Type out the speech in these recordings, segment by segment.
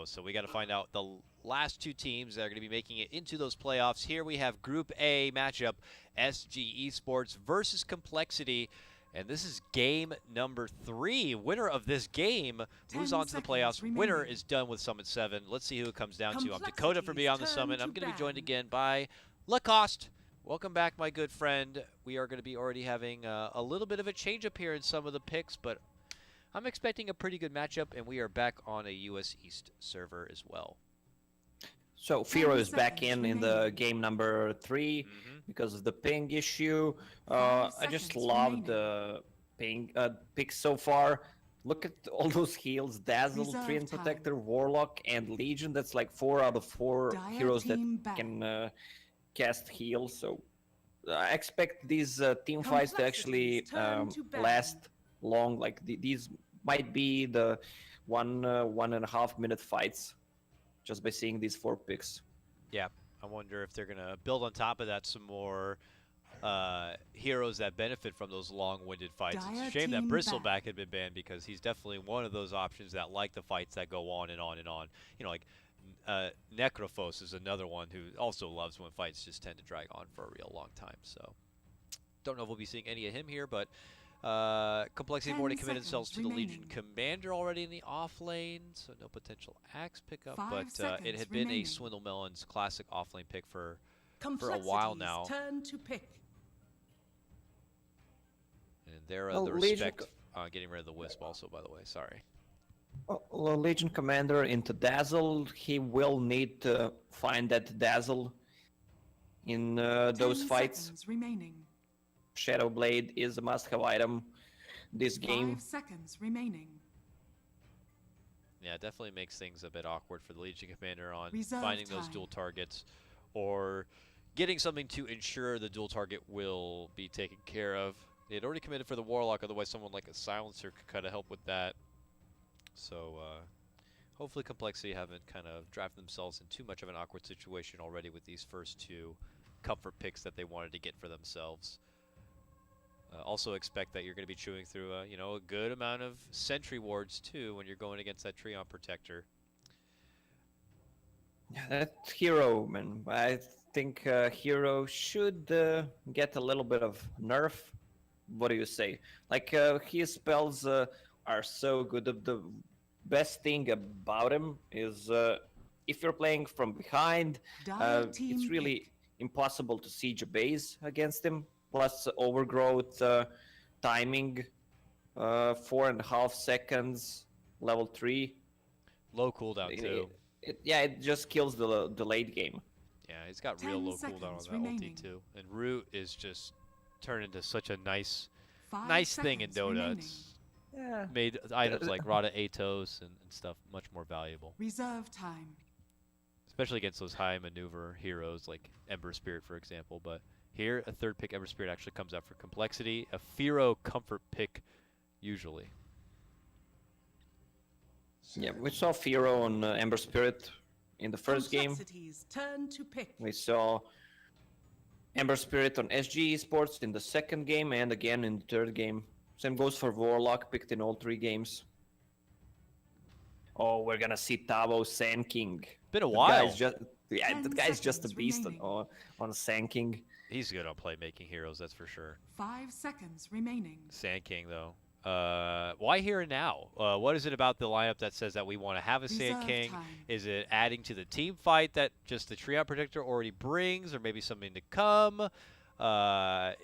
Necrophos. So we got to find out the last two teams that are going to be making it into those playoffs. Here we have Group A matchup, SG eSports versus Complexity. And this is game number 3. Winner of this game moves on to the playoffs. Remaining. Winner is done with Summit 7. Let's see who it comes down to. I'm Dakota from Beyond the Summit. I'm going to be joined again by Lacoste. Welcome back, my good friend. We are going to be already having a little bit of a change up here in some of the picks, but I'm expecting a pretty good matchup, and we are back on a US East server as well. So Firo is back in the game number 3 because of the ping issue. I just love the ping picks so far. Look at all those heals: Dazzle, Treant Protector, Warlock, and Legion. That's like 4 out of 4 heroes that can cast heal. So I expect these team fights to actually last long. Like these might be the 1.5 minute fights, just by seeing these 4 picks. Yeah, I wonder if they're going to build on top of that some more heroes that benefit from those long-winded fights. It's a shame that Bristleback had been banned, because he's definitely one of those options that like the fights that go on and on and on. You know, like Necrophos is another one who also loves when fights just tend to drag on for a real long time. So don't know if we'll be seeing any of him here, but Complexity have already committed themselves to the Legion Commander already in the off lane, so no potential axe pickup, but it had been a Swindle Melons classic off lane pick for a while now. Turn to pick. And there the respect getting rid of the Wisp also, by the way, sorry. Well, Legion Commander into Dazzle, he will need to find that Dazzle in those fights. Remaining. Shadow Blade is a must-have item this game. 5 seconds remaining. Yeah, it definitely makes things a bit awkward for the Legion Commander on Reserve finding time. those dual targets, or getting something to ensure the dual target will be taken care of. They had already committed for the Warlock, otherwise someone like a Silencer could kind of help with that. So hopefully Complexity haven't kind of drafted themselves in too much of an awkward situation already with these first 2 comfort picks that they wanted to get for themselves. Also expect that you're going to be chewing through you know, a good amount of sentry wards too when you're going against that Treant Protector. Yeah, that hero, man. I think hero should get a little bit of nerf. What do you say? Like his spells are so good. The best thing about him is if you're playing from behind, it's really impossible to siege a base against him. Plus overgrowth, timing, 4.5 seconds, level 3. Low cooldown too. It just kills the late game. Yeah, he's got real low cooldown on that ulti too. And Root is just turned into such a nice thing in Dota. Remaining. It's made items like Rada Atos and stuff much more valuable. Reserve time. Especially against those high maneuver heroes like Ember Spirit, for example. But here, a 3rd pick Ember Spirit actually comes out for Complexity. A Firo comfort pick, usually. Yeah, we saw Firo on Ember Spirit in the first game. Turn to pick. We saw Ember Spirit on SG eSports in the 2nd game and again in the 3rd game. Same goes for Warlock, picked in all 3 games. Oh, we're gonna see Tavo Sand King. Been a while. That guy's just a beast on Sand King. He's good on playmaking heroes, that's for sure. 5 seconds remaining. Sand King, though. Why here and now? What is it about the lineup that says that we want to have a Sand King? Is it adding to the team fight that just the Treant Protector already brings, or maybe something to come?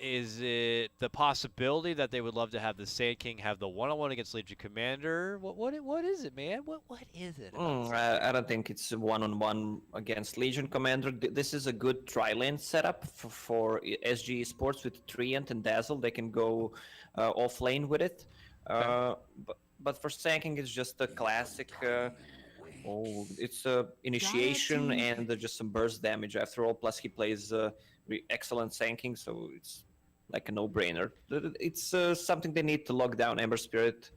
Is it the possibility that they would love to have the Sand King have the one-on-one against Legion Commander? What is it, man? What is it? I don't think it's one-on-one against Legion Commander. This is a good tri-lane setup for SG Esports with Treant and Dazzle. They can go off-lane with it. Okay. But for Sand King, it's just a classic... it's initiation and just some burst damage after all. Plus, he plays excellent Sand King, so it's like a no-brainer. It's something they need to lock down Ember Spirit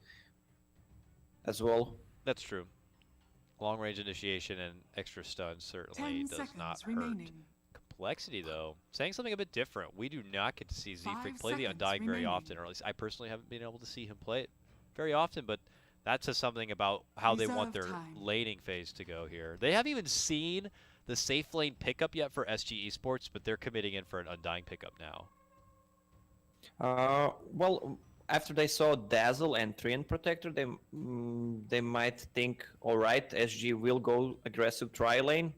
as well. That's true. Long-range initiation and extra stun certainly does not hurt. Complexity, though, saying something a bit different. We do not get to see Z-Freak play the Undying very often, or at least I personally haven't been able to see him play it very often, but That says something about how they want Reserve their time. laning phase to go here. They haven't even seen the safe lane pickup yet for SG Esports, but they're committing in for an Undying pickup now. Well, after they saw Dazzle and Treant Protector, they might think, all right, SG will go aggressive tri-lane.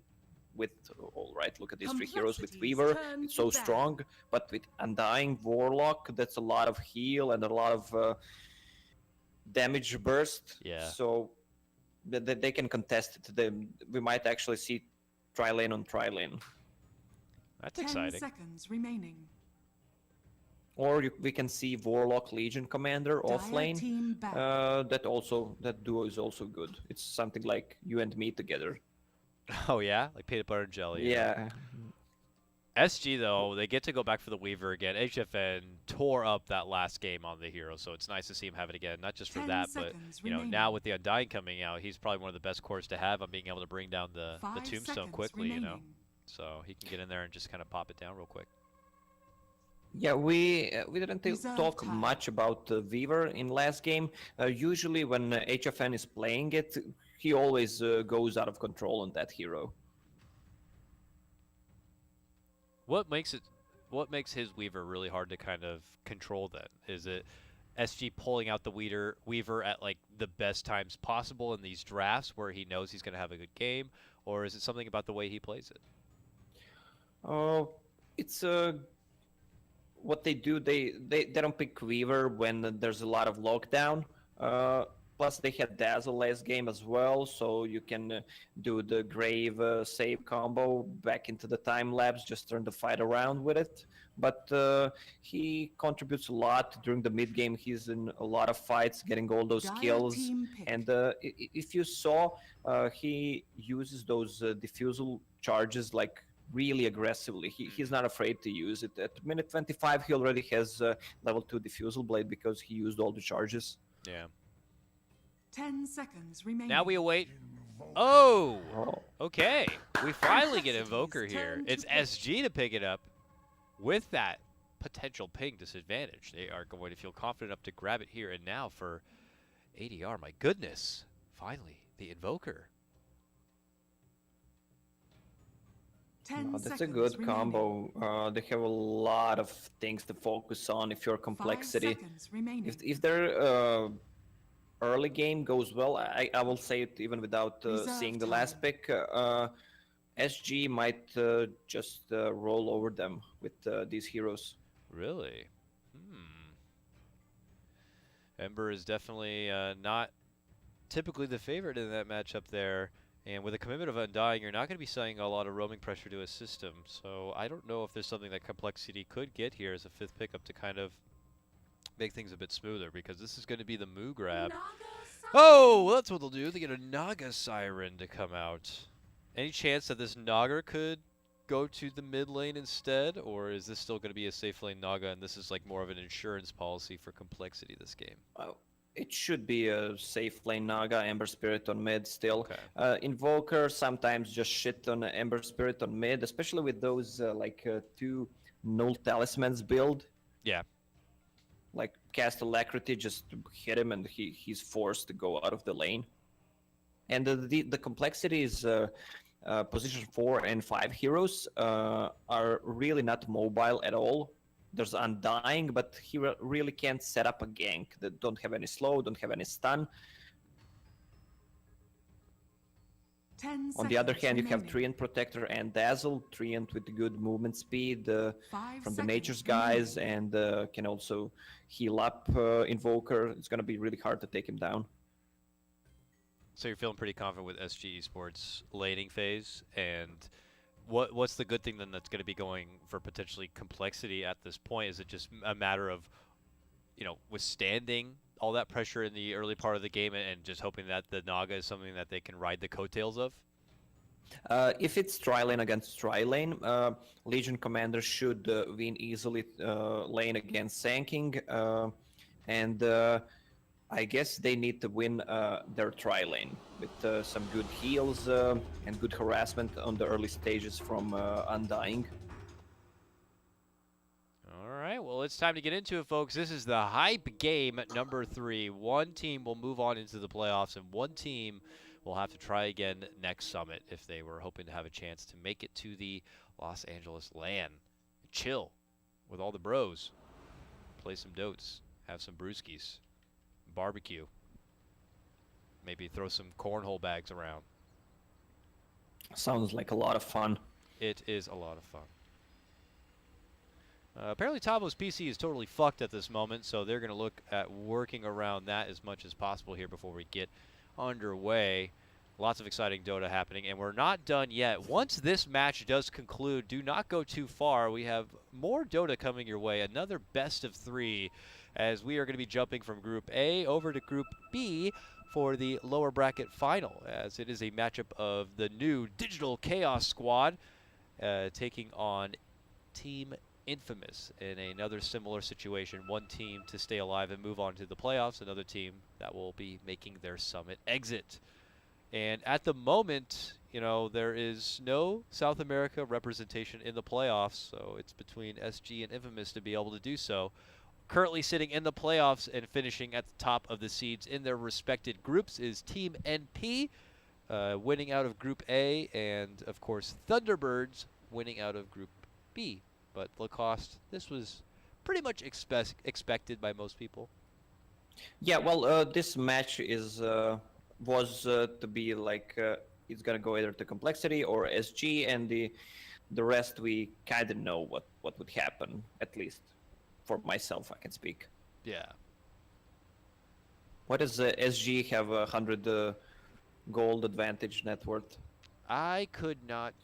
With, all right, look at these three heroes with Complexities Weaver, turn it's so to strong, but with Undying Warlock, that's a lot of heal and a lot of damage burst. Yeah. So they can contest it. We might actually see tri-lane on tri-lane. That's 10 exciting. seconds remaining. Or we can see Warlock Legion Commander off Dire lane. team back. That duo is also good. It's something like you and me together. Oh yeah, like peanut butter and jelly. Yeah. SG though, they get to go back for the Weaver again. HFN tore up that last game on the hero, so it's nice to see him have it again. Not just for 10 that, but seconds you know, remaining. now with the Undying coming out, he's probably one of the best cores to have on being able to bring down the 5 tombstone seconds quickly. You know, remaining. so he can get in there and just kind of pop it down real quick. Yeah, we didn't Reserve talk time. much about Weaver in last game. Usually when HFN is playing it, he always goes out of control on that hero. What makes his Weaver really hard to kind of control then? Is it SG pulling out the Weaver at like the best times possible in these drafts where he knows he's going to have a good game, or is it something about the way he plays it? It's what they do. They don't pick Weaver when there's a lot of lockdown. Plus they had Dazzle last game as well, so you can do the Grave save combo back into the time lapse, just turn the fight around with it. But he contributes a lot during the mid game. He's in a lot of fights, getting all those Dire kills. team pick. And if you saw, he uses those diffusal charges like really aggressively. He's not afraid to use it. At minute 25, he already has level 2 diffusal blade because he used all the charges. Yeah. 10 seconds remaining. Now we await. Oh, Oh. okay. We finally get Invoker Complexities here. turn to It's pick. SG to pick it up with that potential ping disadvantage. They are going to feel confident enough to grab it here and now for ADR. My goodness. Finally, the Invoker. 10 That's a seconds good remaining. combo. They have a lot of things to focus on if you're 5 complexity. seconds remaining. If their early game goes well, I will say it even without Reserve seeing the time. last pick, SG might just roll over them with these heroes. Really? Ember is definitely not typically the favorite in that matchup there. And with a commitment of Undying, you're not going to be seeing a lot of roaming pressure to his system. So I don't know if there's something that Complexity could get here as a 5th pickup to kind of make things a bit smoother, because this is going to be the Moo grab. Oh, well, that's what they'll do. They get a Naga Siren to come out. Any chance that this Naga could go to the mid lane instead, or is this still going to be a safe lane Naga, and this is like more of an insurance policy for Complexity this game? It should be a safe lane Naga, Ember Spirit on mid still. Okay. Invoker sometimes just shit on Ember Spirit on mid, especially with those 2 null talismans build. Yeah. Like cast Alacrity, just hit him and he's forced to go out of the lane. And the complexity is position 4 and 5 heroes are really not mobile at all. There's Undying, but he really can't set up a gank. That don't have any slow, don't have any stun. 10 On the other seconds hand, you have remaining. Treant Protector and Dazzle. Treant with good movement speed 5 from the seconds Nature's remaining. guys, and can also heal up Invoker. It's going to be really hard to take him down. So you're feeling pretty confident with SG Esports laning phase, and what's the good thing then that's going to be going for potentially Complexity at this point? Is it just a matter of, you know, withstanding all that pressure in the early part of the game and just hoping that the Naga is something that they can ride the coattails of? If it's tri-lane against tri-lane, Legion Commander should win easily lane against Sanking, and I guess they need to win their tri-lane with some good heals and good harassment on the early stages from Undying. All right, well, it's time to get into it, folks. This is the hype game at number 3. One team will move on into the playoffs, and one team will have to try again next summit if they were hoping to have a chance to make it to the Los Angeles LAN. Chill with all the bros. Play some dotes. Have some brewskis. Barbecue. Maybe throw some cornhole bags around. Sounds like a lot of fun. It is a lot of fun. Apparently Tavo's PC is totally fucked at this moment, so they're going to look at working around that as much as possible here before we get underway. Lots of exciting Dota happening, and we're not done yet. Once this match does conclude, do not go too far. We have more Dota coming your way, another best of 3, as we are going to be jumping from Group A over to Group B for the lower bracket final, as it is a matchup of the new Digital Chaos Squad taking on Team Infamous in another similar situation. One team to stay alive and move on to the playoffs, another team that will be making their summit exit. And at the moment, you know, there is no South America representation in the playoffs, so it's between SG and Infamous to be able to do so. Currently sitting in the playoffs and finishing at the top of the seeds in their respected groups is Team NP, winning out of Group A, and of course Thunderbirds winning out of Group B. But Lacoste, this was pretty much expected by most people. Yeah, well, this match is was to be like it's gonna go either to Complexity or SG, and the rest we kind of know what would happen. At least for myself, I can speak. Yeah. What does SG have 100 gold advantage net worth? I could not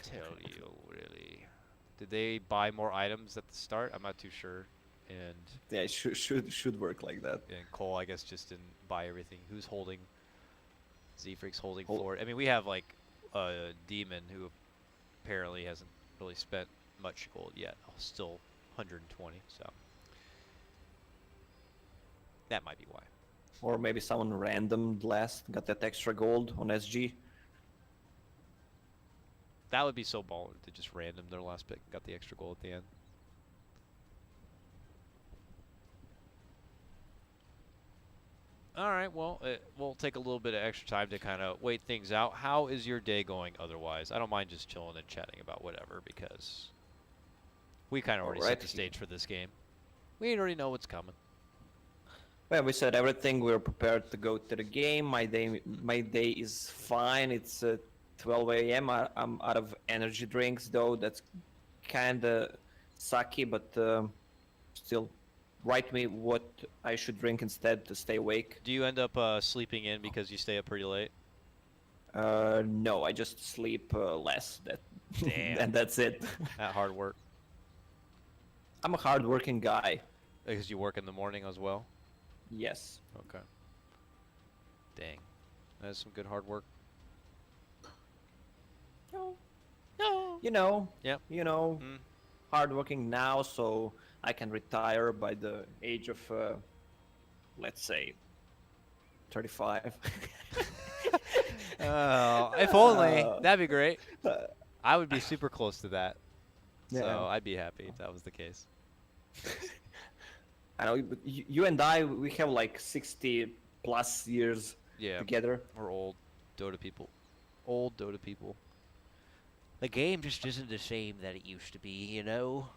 tell you really. Did they buy more items at the start? I'm not too sure. And yeah, it should work like that. and coL, I guess, just didn't buy everything. Who's holding? Z-Freak's holding forward. I mean, we have like a demon who apparently hasn't really spent much gold yet. Still 120, so that might be why. Or maybe someone random last got that extra gold on SG. That would be so baller to just random their last pick and got the extra goal at the end. All right, well, we'll take a little bit of extra time to kind of wait things out. How is your day going otherwise? I don't mind just chilling and chatting about whatever because we kind of already set the stage for this game. We already know what's coming. Well, we said everything. We're prepared to go to the game. My day is fine. It's 12 a.m. I'm out of energy drinks, though. That's kind of sucky, but still, write me what I should drink instead to stay awake. Do you end up sleeping in because you stay up pretty late? No, I just sleep less. Damn. And that's it. At hard work? I'm a hard-working guy. Because you work in the morning as well? Yes. Okay. Dang. That's some good hard work. No. You know. Yep. You know. Hardworking now, so I can retire by the age of, let's say, 35. Oh, if only. That'd be great. I would be super close to that. Yeah. So I'd be happy if that was the case. I know, but you and I, we have like 60 plus years together. We're old Dota people. Old Dota people. The game just isn't the same that it used to be, you know?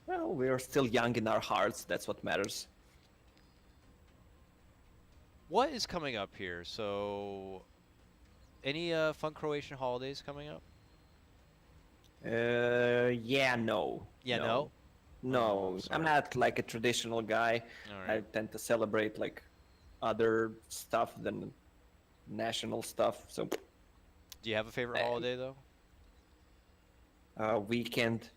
Well, we're still young in our hearts. That's what matters. What is coming up here? So, any fun Croatian holidays coming up? Yeah, no. Yeah, no? No, I'm not like a traditional guy. Right. I tend to celebrate like other stuff than national stuff. So, do you have a favorite holiday though? Weekend.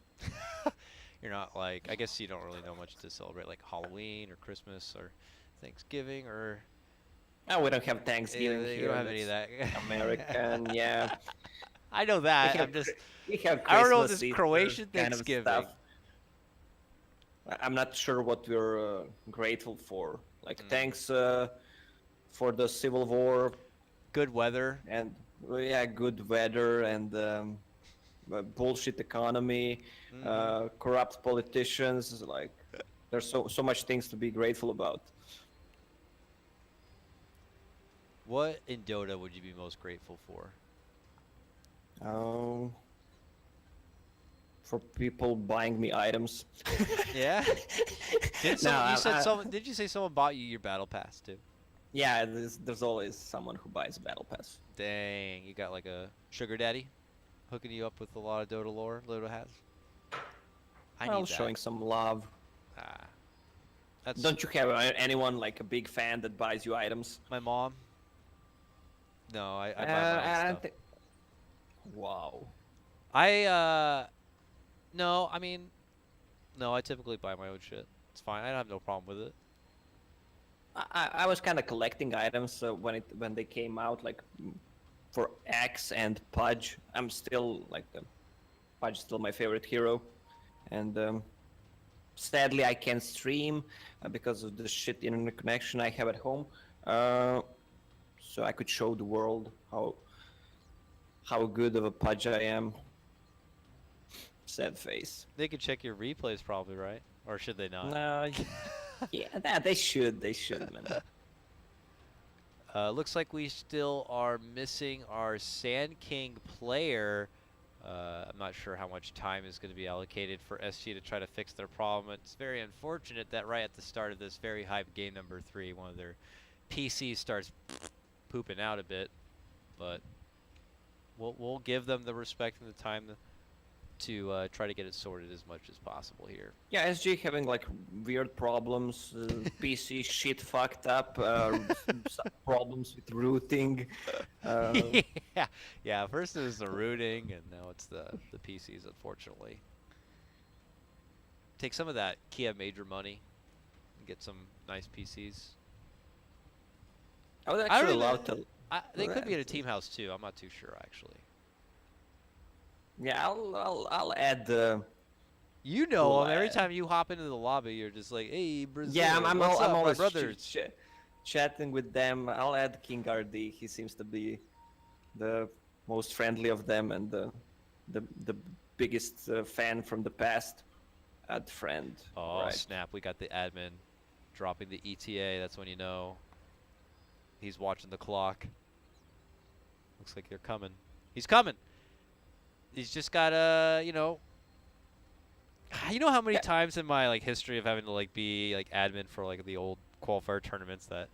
You're not like, I guess you don't really know much to celebrate, like Halloween or Christmas or Thanksgiving or. Oh, we don't have Thanksgiving here. You don't have any of that. American, yeah. I know that. We have I don't know Christmas, this Croatian kind of Thanksgiving. stuff. I'm not sure what we're grateful for. Like, thanks for the Civil War. Good weather. And, yeah, good weather and bullshit economy, corrupt politicians. Like, there's so much things to be grateful about. What in Dota would you be most grateful for? For people buying me items. Yeah. Did you say someone bought you your battle pass too? Yeah, there's always someone who buys a battle pass. Dang, you got like a sugar daddy hooking you up with a lot of Dota lore Dota has. I need that. Showing some love. That's Don't you have anyone like a big fan that buys you items? my mom. No, I buy my own stuff. Wow. No, I mean, no, I typically buy my own shit. It's fine. I have no problem with it. I was kind of collecting items when they came out, like for Axe and Pudge. I'm still like Pudge is still my favorite hero, and sadly I can't stream because of the shit internet connection I have at home. So I could show the world how good of a Pudge I am. Sad face. They could check your replays probably, right? Or should they not? No. Yeah, they should. They should, man. Looks like we still are missing our Sand King player. I'm not sure how much time is going to be allocated for SG to try to fix their problem. It's very unfortunate that right at the start of this very hype game number 3, one of their PCs starts pooping out a bit. But we'll give them the respect and the time to try to get it sorted as much as possible here. Yeah, SG having like weird problems, PC shit fucked up, some problems with routing. Yeah. First it was the routing, and now it's the PCs, unfortunately. Take some of that Kiev major money and get some nice PCs. I would actually love to. They could be at a team house too. I'm not too sure actually. Yeah, I'll add. You know, every time you hop into the lobby, you're just like, "Hey, Brazil, yeah, I'm always brothers." Chatting with them. I'll add King RD. He seems to be the most friendly of them and the biggest fan from the past. Add friend. Oh right. Snap! We got the admin dropping the ETA. That's when you know he's watching the clock. Looks like they're coming. He's coming. He's just gotta, you know how many times in my like history of having to like be like admin for like the old qualifier tournaments that,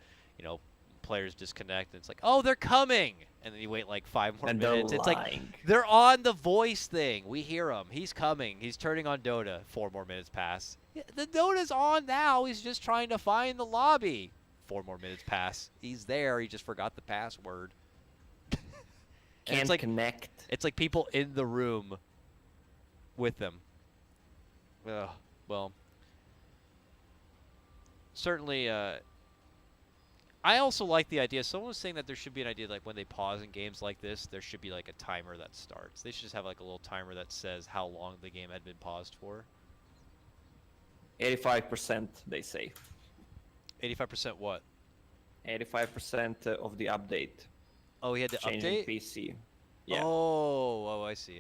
players disconnect and it's like, oh, they're coming, and then you wait like 5 more minutes. It's like they're on the voice thing. We hear him. He's coming. He's turning on Dota. 4 more minutes pass. Yeah, the Dota's on now. He's just trying to find the lobby. 4 more minutes pass. He's there. He just forgot the password. Can't connect. It's like people in the room with them. Well, certainly, I also like the idea. Someone was saying that there should be an idea like when they pause in games like this, there should be like a timer that starts. They should just have like a little timer that says how long the game had been paused for. 85%, they say. 85% what? 85% of the update. Oh, he had to changing update? PC. Yeah. Oh, I see.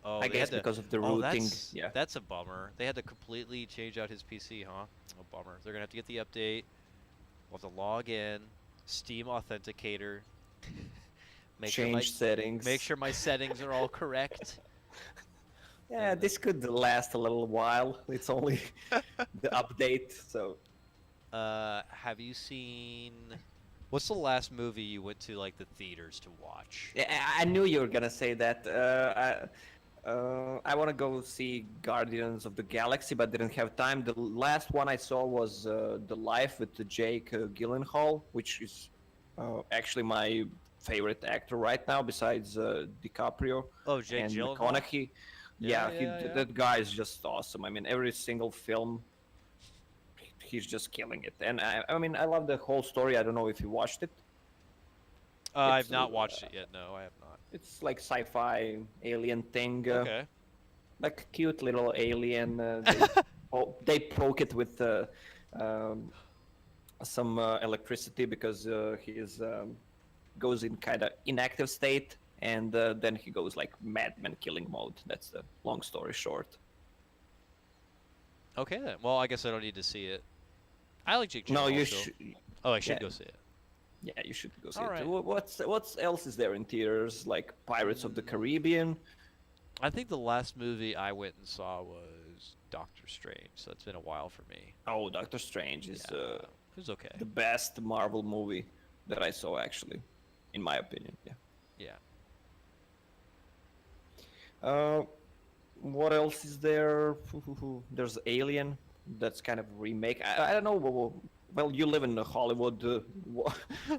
Oh, I guess because of the routing. Yeah. That's a bummer. They had to completely change out his PC, huh? Oh, bummer. They're going to have to get the update. We'll have to log in. Steam Authenticator. Change settings. Make sure my settings are all correct. Yeah, this could last a little while. It's only the update, so. Have you seen... What's the last movie you went to like the theaters to watch? Yeah, I knew you were gonna say that. I want to go see Guardians of the Galaxy, but didn't have time. The last one I saw was The Life with Jake Gyllenhaal, which is actually my favorite actor right now, besides DiCaprio. Oh, Jake and Gyllenhaal. McConaughey. Yeah, that guy is just awesome. I mean, every single film, he's just killing it. And I mean, I love the whole story. I don't know if you watched it. I've not watched it yet. No, I have not. It's like sci-fi alien thing. Okay. Like cute little alien. They poke it with some electricity because he is goes in kind of inactive state, and then he goes like madman killing mode. That's the long story short. Okay then. Well, I guess I don't need to see it. I like Jake No, Gyllenhaal you still. should. Oh, I should yeah. go see it. Yeah, you should go see All it. right. What's else is there in theaters? Like Pirates of the Caribbean. I think the last movie I went and saw was Doctor Strange, so it's been a while for me. Oh, Doctor Strange is It was okay. the best Marvel movie that I saw, actually, in my opinion. Yeah. Yeah. What else is there? There's Alien. That's kind of remake. I don't know. Well, you live in Hollywood.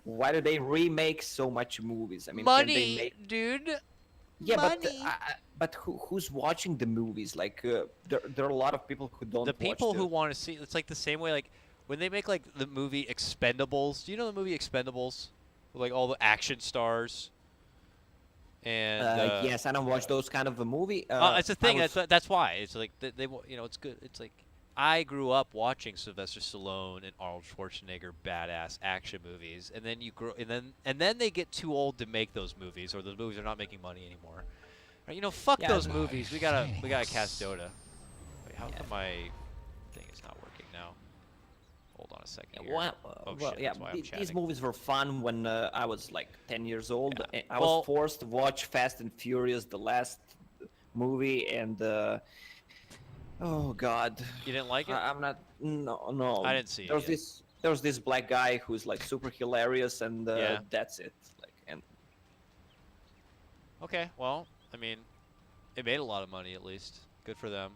Why do they remake so much movies? I mean, can they make... dude. Yeah, Money. but who's watching the movies? Like, there are a lot of people who don't. The people watch who want to see, it's like the same way, like when they make like the movie Expendables. Do you know the movie Expendables? With, like all the action stars. And yes, I don't watch those kind of a movie. it's a thing. That's why it's like they you know, it's good. It's like I grew up watching Sylvester Stallone and Arnold Schwarzenegger badass action movies, and then you grow, and then they get too old to make those movies, or those movies are not making money anymore. Right, you know, fuck those movies. We gotta cast Dota. Wait, how come my thing is not working now? Hold on a second. Here. Well, Shit, yeah, that's why I'm these chatting. movies were fun when I was like 10 years old. Yeah. I was forced to watch Fast and Furious, the last movie, and oh god, You didn't like it? I'm not. No. I didn't see it. There's this black guy who's like super hilarious, and that's it. Like, and Okay, well, I mean, it made a lot of money at least. Good for them.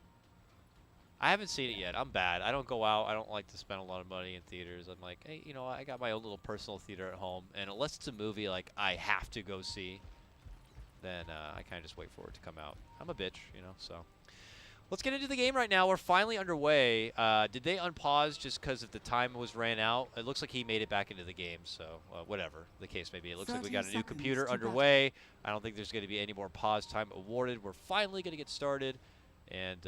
I haven't seen it yet. I'm bad. I don't go out. I don't like to spend a lot of money in theaters. I'm like, hey, you know, I got my own little personal theater at home, and unless it's a movie like I have to go see, then I kind of just wait for it to come out. I'm a bitch, you know, so. Let's get into the game right now. We're finally underway. Did they unpause just because of the time was ran out? It looks like he made it back into the game, so whatever the case may be. It looks like we got a new computer underway. I don't think there's going to be any more pause time awarded. We're finally going to get started, and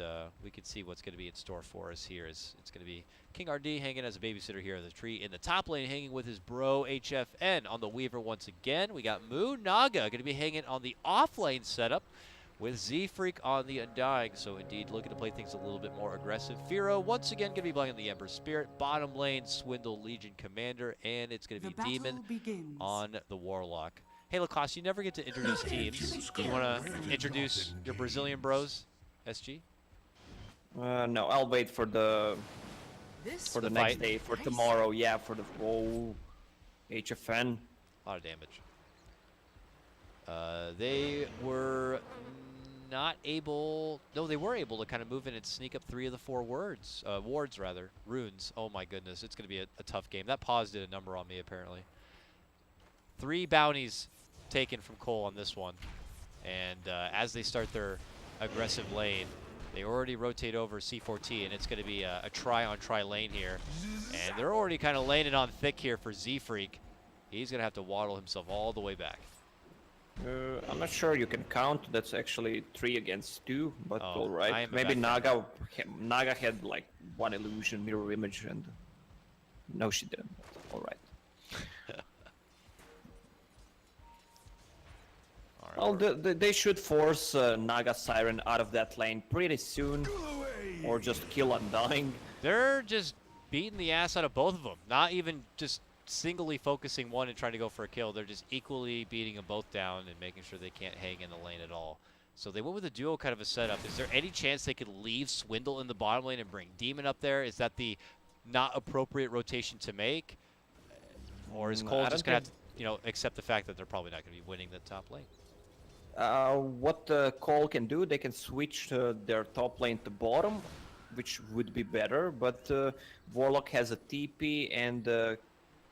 we can see what's going to be in store for us here. It's going to be King RD hanging as a babysitter here in the tree. In the top lane, hanging with his bro HFN on the Weaver once again. We got Moon Naga going to be hanging on the off lane setup, with Z-Freak on the Undying, so indeed looking to play things a little bit more aggressive. Firo, once again, going to be playing the Ember Spirit. Bottom lane, Swindle Legion Commander, and it's going to be Demon on the Warlock. Hey, Lacoste, you never get to introduce teams. You want to introduce your Brazilian bros, SG? no, I'll wait for the The next fight? day, for tomorrow. Yeah, for the whole HFN. A lot of damage. They were not able... No, they were able to kind of move in and sneak up 3 of the 4 wards. Runes. Oh my goodness, it's going to be a tough game. That pause did a number on me, apparently. 3 bounties taken from coL on this one. And as they start their aggressive lane, they already rotate over C4T, and it's going to be a try-on-try lane here. And they're already kind of laying it on thick here for Z-Freak. He's going to have to waddle himself all the way back. I'm not sure you can count. That's actually 3 against 2, but all right. Maybe Naga had like 1 illusion, mirror image, and no, she didn't. All right. All right, well, they should force Naga Siren out of that lane pretty soon, or just kill Undying. They're just beating the ass out of both of them. Not even just singly focusing one and trying to go for a kill. They're just equally beating them both down and making sure they can't hang in the lane at all. So they went with a duo kind of a setup. Is there any chance they could leave Swindle in the bottom lane and bring Demon up there? Is that the not appropriate rotation to make? Or is coL just going to have to, you know, accept the fact that they're probably not going to be winning the top lane? What coL can do, they can switch their top lane to bottom, which would be better, but Warlock has a TP and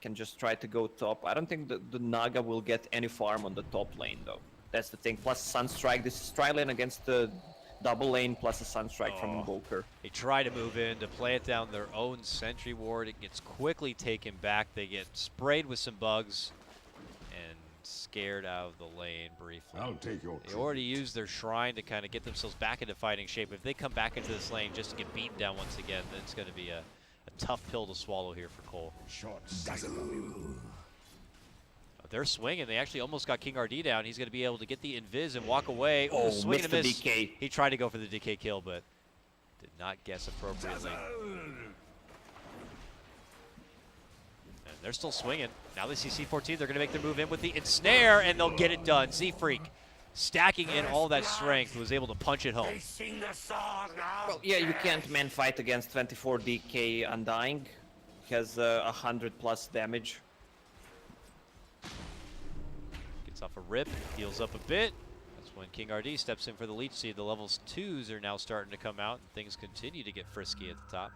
can just try to go top. I don't think the Naga will get any farm on the top lane though. That's the thing. Plus Sunstrike. This is tri-lane against the double lane plus a Sunstrike from Invoker. They try to move in to play it down their own sentry ward. It gets quickly taken back. They get sprayed with some bugs and scared out of the lane briefly. I'll take your They already used their shrine to kind of get themselves back into fighting shape. If they come back into this lane just to get beaten down once again, then it's going to be a tough pill to swallow here for coL. shots. Dazzle. They're swinging. They actually almost got King RD down. He's going to be able to get the invis and walk away. Oh, swing and a miss. DK. He tried to go for the DK kill, but did not guess appropriately. And they're still swinging. Now they see C14. They're going to make their move in with the ensnare, and they'll get it done. Z-Freak, stacking in all that strength, was able to punch it home. Well, yeah, you can't man fight against 24 DK Undying. He has 100+ damage. Gets off a rip, heals up a bit. That's when King RD steps in for the leech seed. The levels 2s are now starting to come out, and things continue to get frisky at the top.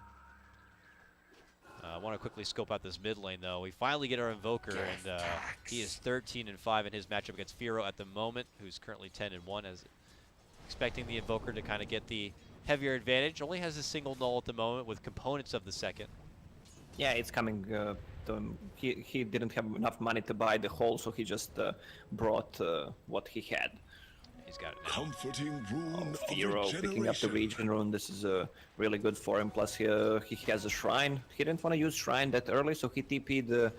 I want to quickly scope out this mid lane, though. We finally get our Invoker, and he is 13-5 in his matchup against Firo at the moment, who's currently 10-1, as expecting the Invoker to kind of get the heavier advantage. Only has a single null at the moment with components of the second. Yeah, it's coming to him. He didn't have enough money to buy the whole, so he just brought what he had. He's got it now. Comforting rune of Firo picking up the region rune. This is really good for him. Plus, he has a shrine. He didn't want to use shrine that early, so he TP'd.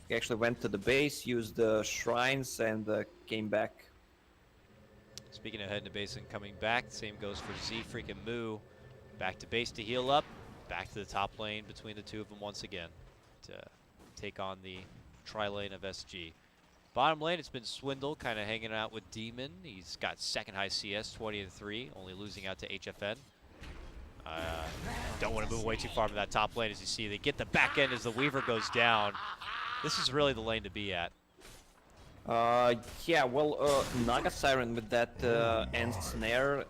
He actually went to the base, used the shrines, and came back. Speaking of heading to base and coming back, same goes for Z-Freak and Moo. Back to base to heal up. Back to the top lane between the two of them once again to take on the tri-lane of SG. Bottom lane, it's been Swindle kind of hanging out with Demon. He's got second high CS, 20-3, only losing out to HFN. Don't want to move away too far from that top lane. As you see, they get the back end as the Weaver goes down. This is really the lane to be at. Yeah, well, Naga Siren with that end snare,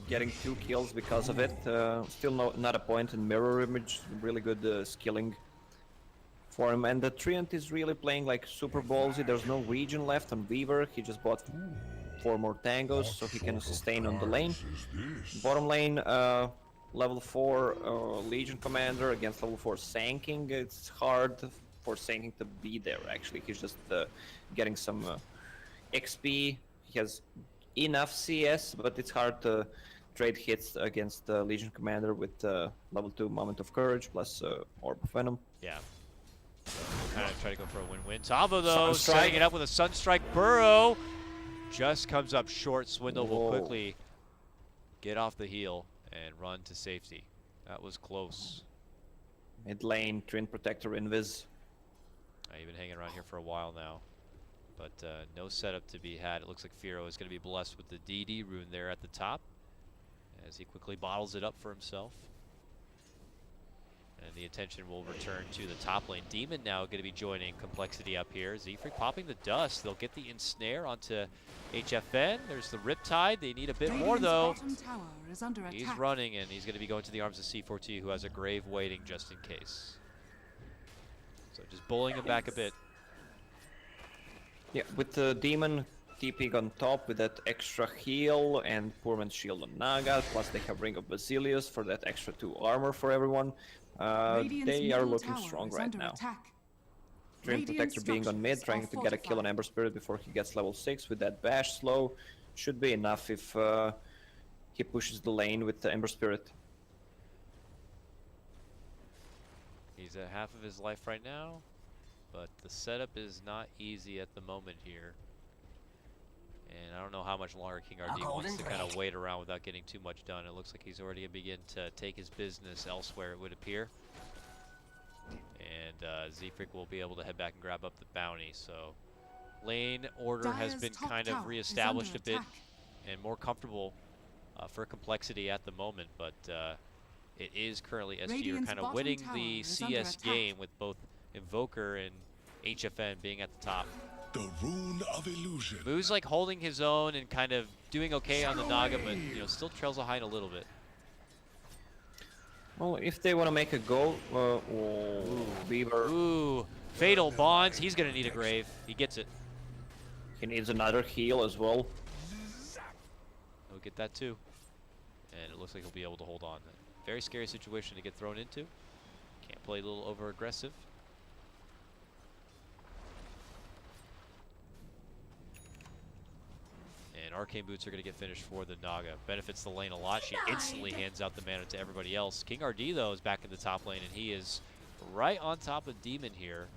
getting 2 kills because of it. Still not a point in mirror image. Really good skilling for him. And the Treant is really playing like super ballsy. There's no region left on Weaver. He just bought 4 more tangos so he can sustain on the lane. Bottom lane, level 4 Legion Commander against level 4 Sanking. It's hard for Sanking to be there, actually. He's just getting some XP. He has enough CS, but it's hard to trade hits against Legion Commander with level 2 Moment of Courage plus Orb of Venom. Yeah. Kind of try to go for a win-win. Tavo, though, setting it up with a Sunstrike Burrow. Just comes up short. Swindle will quickly get off the heel and run to safety. That was close. Mid lane, Twin Protector Invis. I've been hanging around here for a while now, but no setup to be had. It looks like Firo is going to be blessed with the DD rune there at the top as he quickly bottles it up for himself. And the attention will return to the top lane. Demon now going to be joining Complexity up here. Z-Freak popping the dust. They'll get the insnare onto HFN. There's the Riptide. They need a bit more, though. He's running, and he's going to be going to the arms of C4T, who has a grave waiting just in case. So just bullying him back a bit. Yeah, with the Demon TPing on top with that extra heal and Poorman's Shield on Naga, plus they have Ring of Basilius for that extra 2 armor for everyone. They are looking strong right now. Dream Protector being on mid, trying to get a kill on Ember Spirit before he gets level 6 with that bash slow. Should be enough if he pushes the lane with the Ember Spirit. He's at half of his life right now, but the setup is not easy at the moment here. And I don't know how much longer King RD wants to kind of wait around without getting too much done. It looks like he's already going to begin to take his business elsewhere, it would appear. And Z-Freak will be able to head back and grab up the bounty. So lane order has been kind of reestablished a bit and more comfortable for Complexity at the moment. But it is currently SG are kind of winning the CS game with both Invoker and HFN being at the top. The rune of illusion. Moo's like holding his own and kind of doing okay on the Naga, but still trails behind a little bit. Well, if they want to make a go, Weaver. Ooh, Fatal Bonds. He's gonna need a grave. He gets it. He needs another heal as well. He'll get that too, and it looks like he'll be able to hold on. Very scary situation to get thrown into. Can't play a little over aggressive. And Arcane Boots are going to get finished for the Naga. Benefits the lane a lot. She instantly hands out the mana to everybody else. King RD, though, is back in the top lane, and he is right on top of Demon here.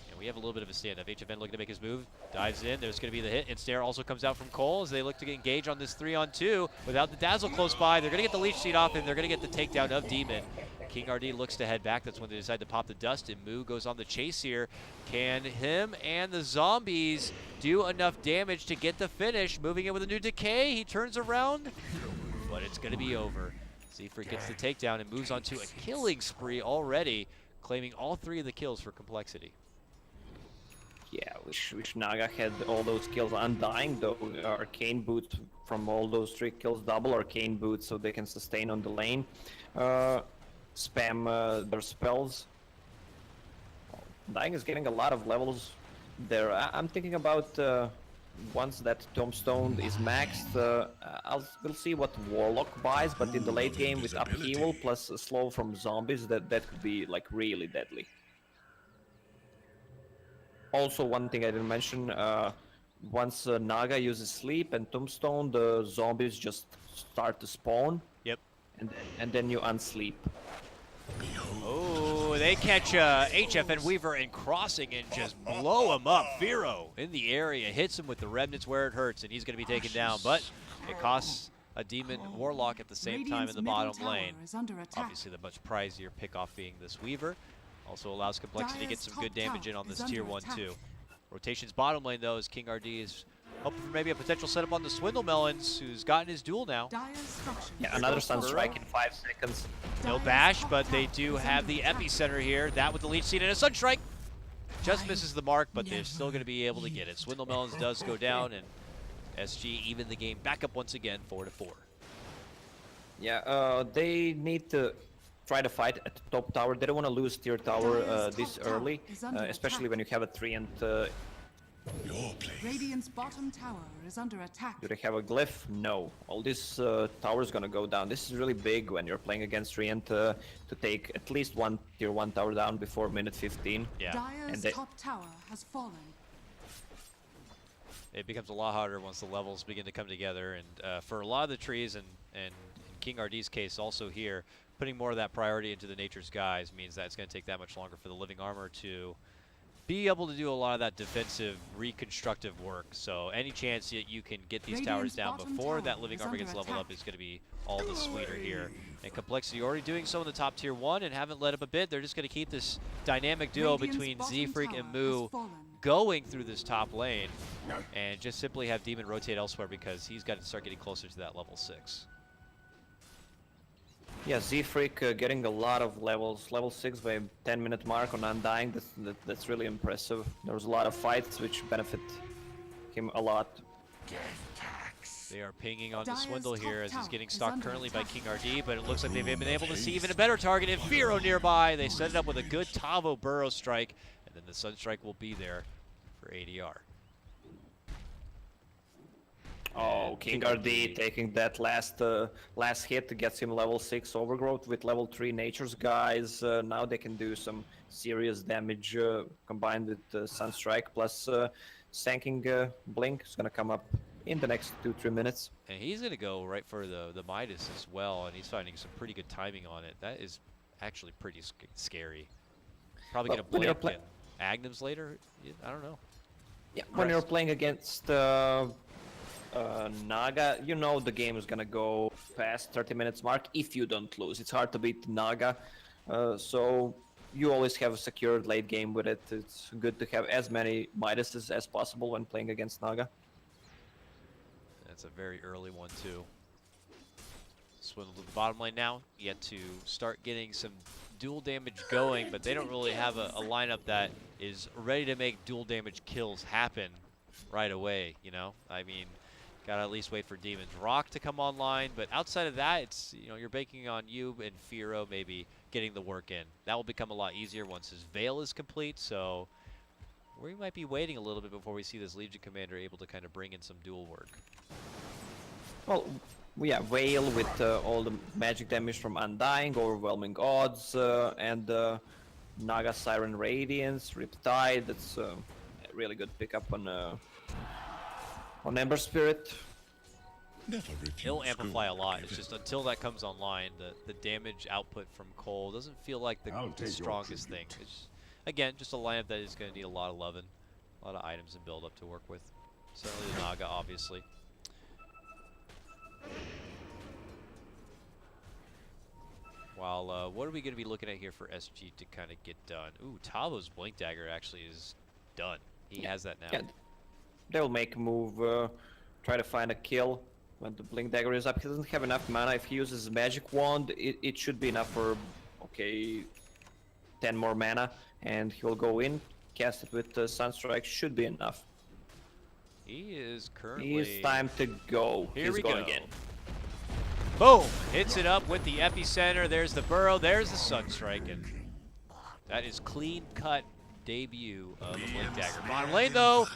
And we have a little bit of a standoff. HFN looking to make his move, dives in. There's going to be the hit, and Snare also comes out from coL as they look to engage on this 3-on-2 without the Dazzle close by. They're going to get the leech seed off, and they're going to get the takedown of Demon. King RD looks to head back. That's when they decide to pop the dust, and Moo goes on the chase here. Can him and the zombies do enough damage to get the finish? Moving in with a new decay. He turns around, but it's going to be over. Zfreak gets the takedown and moves on to a killing spree already, claiming all 3 of the kills for Complexity. Yeah, wish Naga had all those kills. Undying, though, arcane boots from all those 3 kills, double arcane boots so they can sustain on the lane. Spam their spells. Undying is getting a lot of levels there. I'm thinking about once that Tombstone is maxed, we'll see what Warlock buys, but in the late game with upheaval plus slow from zombies, that could be like really deadly. Also, one thing I didn't mention, once Naga uses sleep and Tombstone, the zombies just start to spawn. Yep. And then you unsleep. Oh, they catch HFN Weaver and crossing and just blow him up. Firo in the area, hits him with the remnants where it hurts, and he's going to be taken down. But it costs a Demon Warlock at the same time in the bottom lane. Obviously, the much pricier pick off being this Weaver. Also allows Complexity to get some good damage in on this tier 1 too. Rotation's bottom lane though, as King RD is hoping for maybe a potential setup on the Swindle Melons, who's gotten his duel now. Yeah, another Sunstrike in 5 seconds. No bash, but they do have the epicenter here. That with the leech seed and a Sunstrike. Just misses the mark, but they're still going to be able to get it. Swindle Melons does go down, and SG even the game back up once again, 4-4. Yeah, they need to try to fight at the top tower. They don't want to lose tier tower this early, especially when you have a 3 and... Radiant's bottom tower is under attack. Do they have a glyph? No. All this tower is gonna go down. This is really big when you're playing against Rient to take at least one tier 1 tower down before minute 15. Yeah. Dyer's top tower has fallen. It becomes a lot harder once the levels begin to come together, and for a lot of the trees, and in King RD's case also here, putting more of that priority into the Nature's Guise means that it's going to take that much longer for the Living Armor to be able to do a lot of that defensive, reconstructive work. So any chance that you can get these towers down before that Living Armor gets leveled up is going to be all the sweeter here. And Complexity already doing so in the top tier 1 and haven't let up a bit. They're just going to keep this dynamic duo between Zfreak and Moo going through this top lane, and just simply have Demon rotate elsewhere because he's got to start getting closer to that level 6. Yeah, Zfreak getting a lot of levels. Level 6 by 10-minute mark on Undying. That's really impressive. There was a lot of fights which benefit him a lot. They are pinging on the Swindle here as he's getting stalked currently by King RD, but it looks like they've been able to see even a better target in Firo nearby. They set it up with a good Tavo Burrow strike, and then the Sunstrike will be there for ADR. Oh, King RD taking that last hit gets him level 6 overgrowth with level 3 Nature's Guise. Now they can do some serious damage combined with Sunstrike plus Sanking Blink is going to come up in the next 2-3 minutes. And he's going to go right for the Midas as well, and he's finding some pretty good timing on it. That is actually pretty scary. Probably going to blink and Agnums later? I don't know. Yeah, when you're playing against Naga, you know the game is gonna go past 30 minutes mark if you don't lose. It's hard to beat Naga, so you always have a secured late game with it. It's good to have as many Midases as possible when playing against Naga. That's a very early one too. Swindle to the bottom lane now, yet to start getting some dual damage going, but they don't really have a lineup that is ready to make dual damage kills happen right away, you know? I mean, gotta at least wait for Demon's Rock to come online, but outside of that, it's, you know, you're banking on you and Firo maybe getting the work in. That will become a lot easier once his Veil is complete, so we might be waiting a little bit before we see this Legion Commander able to kind of bring in some dual work. Well, yeah, Veil with all the magic damage from Undying, overwhelming odds, and Naga Siren Radiance, Riptide. That's a really good pickup on Ember Spirit. He'll amplify a lot. It's just until that comes online, the damage output from coL doesn't feel like the strongest thing. again, just a lineup that is going to need a lot of loving, a lot of items and build up to work with. Certainly the Naga, obviously. While, what are we going to be looking at here for SG to kind of get done? Ooh, Tavo's Blink Dagger actually is done. He has that now. Yeah, they'll make a move, try to find a kill when the Blink Dagger is up. He doesn't have enough mana. If he uses Magic Wand, it should be enough for, okay, 10 more mana. And he will go in, cast it with Sunstrike, should be enough. He is currently... It's time to go. Here He's we going go. again. Boom! Hits it up with the epicenter. There's the burrow. There's the Sunstrike. And that is clean-cut debut of the Blink Dagger. Bottom lane, though,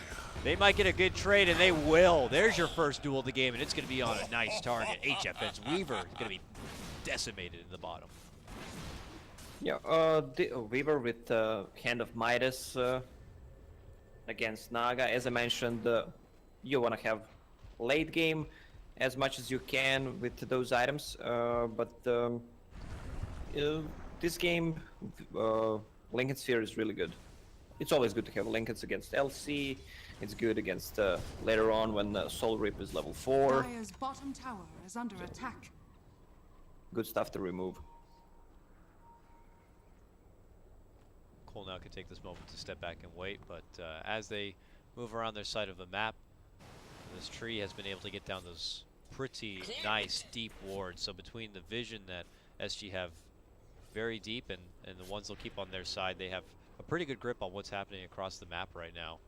they might get a good trade, and they will. There's your first duel of the game, and it's going to be on a nice target. HFN's Weaver is going to be decimated in the bottom. Yeah, Weaver with Hand of Midas against Naga. As I mentioned, you want to have late game as much as you can with those items, but this game, Lincoln Sphere is really good. It's always good to have Lincolns against LC. It's good against later on when Soul Rip is level 4. Dire's bottom tower is under attack. Good stuff to remove. coL now can take this moment to step back and wait, but as they move around their side of the map, this tree has been able to get down those pretty nice deep wards. So between the vision that SG have very deep and the ones they'll keep on their side, they have a pretty good grip on what's happening across the map right now.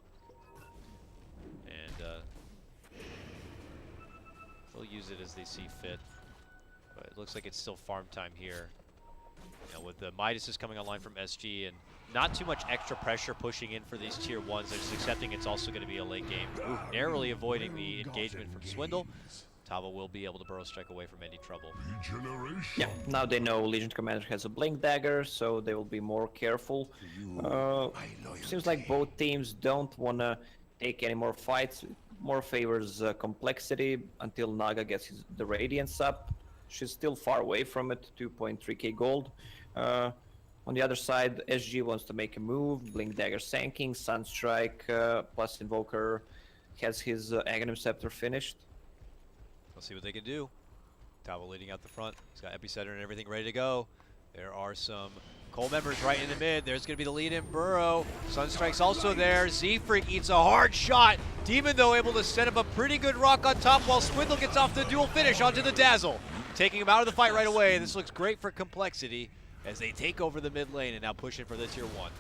And they'll use it as they see fit. But it looks like it's still farm time here. You know, with the Midas is coming online from SG and not too much extra pressure pushing in for these tier 1s. They're just accepting it's also going to be a late game. Ooh, narrowly avoiding the engagement from Swindle. Tava will be able to burrow strike away from any trouble. Yeah, now they know Legion Commander has a Blink Dagger, so they will be more careful. Seems like both teams don't want to take any more fights. More favors complexity until Naga gets the Radiance up. She's still far away from it, 2.3k gold. On the other side, SG wants to make a move. Blink Dagger Sanking, Sunstrike plus Invoker has his Aghanim Scepter finished. Let's see what they can do. Tava leading out the front. He's got Epicenter and everything ready to go. There are some coL members right in the mid. There's going to be the lead-in burrow. Sunstrike's also there. Z-Freak eats a hard shot. Demon, though, able to set up a pretty good rock on top while Swindle gets off the dual finish onto the Dazzle. Taking him out of the fight right away. This looks great for complexity as they take over the mid lane and now push in for the tier 1.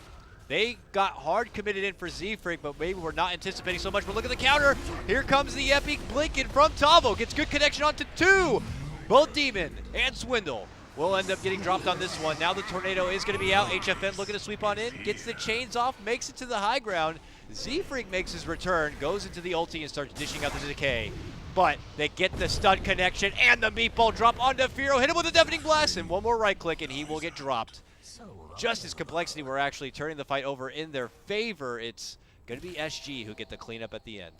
They got hard committed in for Z-Freak, but maybe we're not anticipating so much. But look at the counter. Here comes the epic blinking from Tavo. Gets good connection onto 2. Both Demon and Swindle will end up getting dropped on this one. Now the Tornado is going to be out. HFN looking to sweep on in. Gets the chains off. Makes it to the high ground. Z-Freak makes his return. Goes into the ulti and starts dishing out the decay. But they get the stun connection and the meatball drop onto Firo. Hit him with a deafening blast and one more right click and he will get dropped. Just as complexity were actually turning the fight over in their favor, it's going to be SG who get the cleanup at the end.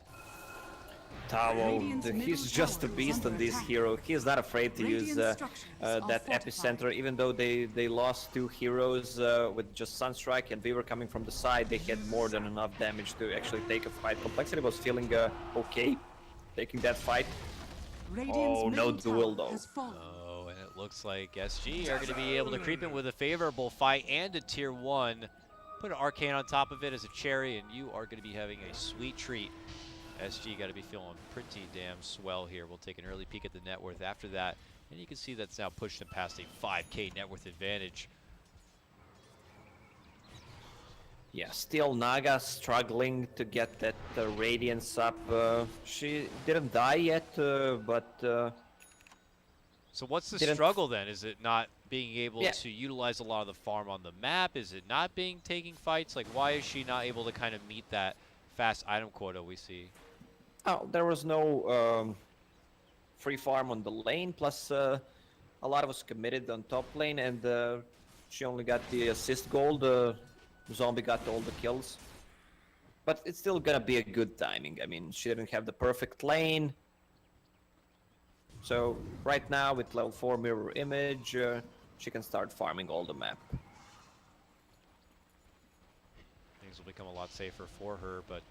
Tavo, he's just a beast on this hero. He is not afraid to use that epicenter, even though they lost 2 heroes with just Sunstrike and Weaver coming from the side. They had more than enough damage to actually take a fight. Complexity was feeling okay taking that fight. Oh, no duel though. Oh, and it looks like SG are going to be able to creep in with a favorable fight and a tier 1. Put an Arcane on top of it as a cherry, and you are going to be having a sweet treat. SG got to be feeling pretty damn swell here. We'll take an early peek at the net worth after that, and you can see that's now pushed them past a 5k net worth advantage. Yeah, still Naga struggling to get that Radiance up. She didn't die yet, but... So what's the struggle then? Is it not being able to utilize a lot of the farm on the map? Is it not taking fights? Like, why is she not able to kind of meet that fast item quota we see? Oh, there was no free farm on the lane, plus a lot of us committed on top lane, and she only got the assist gold. Zombie got all the kills. But it's still gonna be a good timing. I mean, she didn't have the perfect lane. So right now with level 4 mirror image, she can start farming all the map. things will become a lot safer for her, but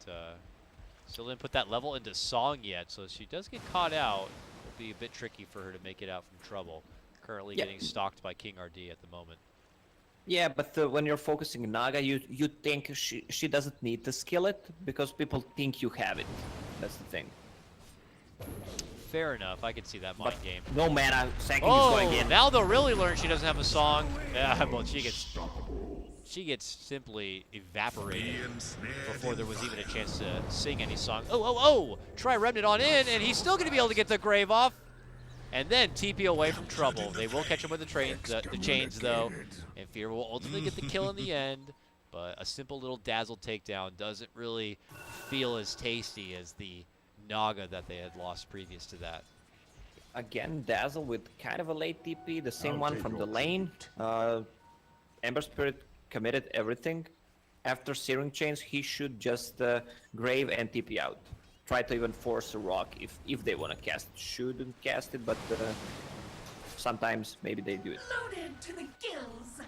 still didn't put that level into Song yet, so she does get caught out. It'll be a bit tricky for her to make it out from trouble. Currently getting stalked by King RD at the moment. Yeah, but when you're focusing Naga, you think she doesn't need to skill it because people think you have it. That's the thing. Fair enough, I can see that mind game. No mana, Sanking is Oh, going in. now they'll really learn she doesn't have a song. Yeah, well, she gets simply evaporated before there was even a chance to sing any song. Oh! Try Remnant on in, and he's still going to be able to get the Grave off. And then TP away from trouble. They will catch him with the chains, though. And Fear will ultimately get the kill in the end. But a simple little Dazzle takedown doesn't really feel as tasty as the Naga that they had lost previous to that. Again, Dazzle with kind of a late TP, the same one from the lane. Ember Spirit committed everything. After Searing Chains, he should just Grave and TP out. Try to even force a rock if they want to cast. Shouldn't cast it, but sometimes maybe they do it. Loaded to the gills.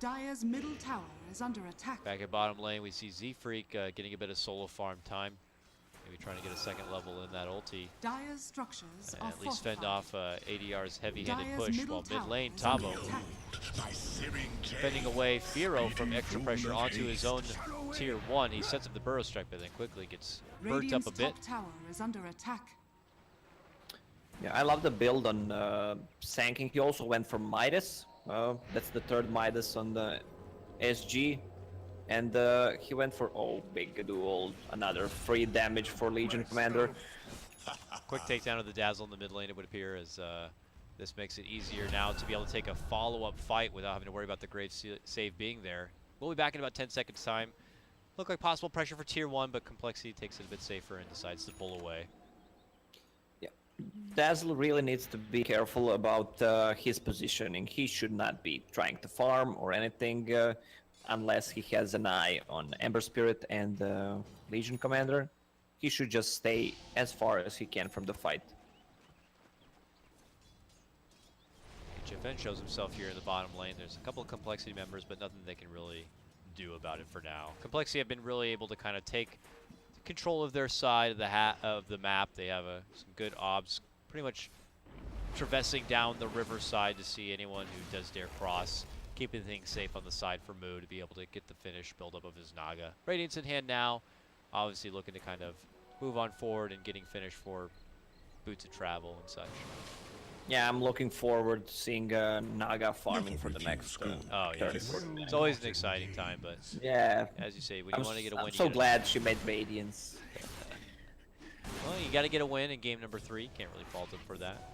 Dire's middle tower is under attack. Back at bottom lane, we see Z-Freak getting a bit of solo farm time. Maybe trying to get a second level in that ulti. Dire's structures And are at least fortified. fend off ADR's heavy-handed Dire's push, middle while mid tower lane, is under Tabo attack. fending away Firo from extra pressure onto his own tier 1. He sets up the burrow strike, but then quickly gets burnt Radiant's up a bit. top tower is under attack. Yeah, I love the build on Sanking. He also went for Midas. That's the third Midas on the SG. And he went for, big duel, another free damage for Legion Commander. Quick takedown of the Dazzle in the mid lane, it would appear, as this makes it easier now to be able to take a follow-up fight without having to worry about the Grave save being there. We'll be back in about 10 seconds time. Look like possible pressure for tier 1, but Complexity takes it a bit safer and decides to pull away. Yeah, Dazzle really needs to be careful about his positioning. He should not be trying to farm or anything unless he has an eye on Ember Spirit and Legion Commander. He should just stay as far as he can from the fight. HFN shows himself here in the bottom lane. There's a couple of Complexity members, but nothing they can really do about it for now. Complexity have been really able to kind of take control of their side of the map. They have some good obs, pretty much traversing down the riverside to see anyone who does dare cross, keeping things safe on the side for Moo to be able to get the finish build-up of his Naga. Radiance in hand now, obviously looking to kind of move on forward and getting finished for Boots of Travel and such. Yeah, I'm looking forward to seeing Naga farming for the next. Oh yeah, it's always an exciting time, but yeah, as you say, when you want to get a win, I'm so glad she made Radiance. Well, you got to get a win in game number 3. Can't really fault them for that.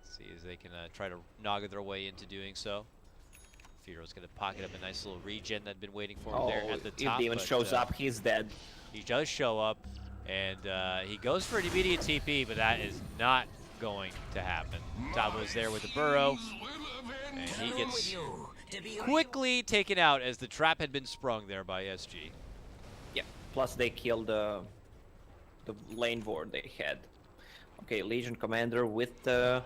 Let's see as they can try to Naga their way into doing so. Firo's going to pocket up a nice little regen that'd been waiting for him there at the top. If Demon shows up, he's dead. He does show up, and he goes for an immediate TP, but that is not going to happen. Tabo's there with the burrow, and he gets quickly taken out as the trap had been sprung there by SG. Yeah, plus they killed the lane ward they had. Okay, Legion Commander with the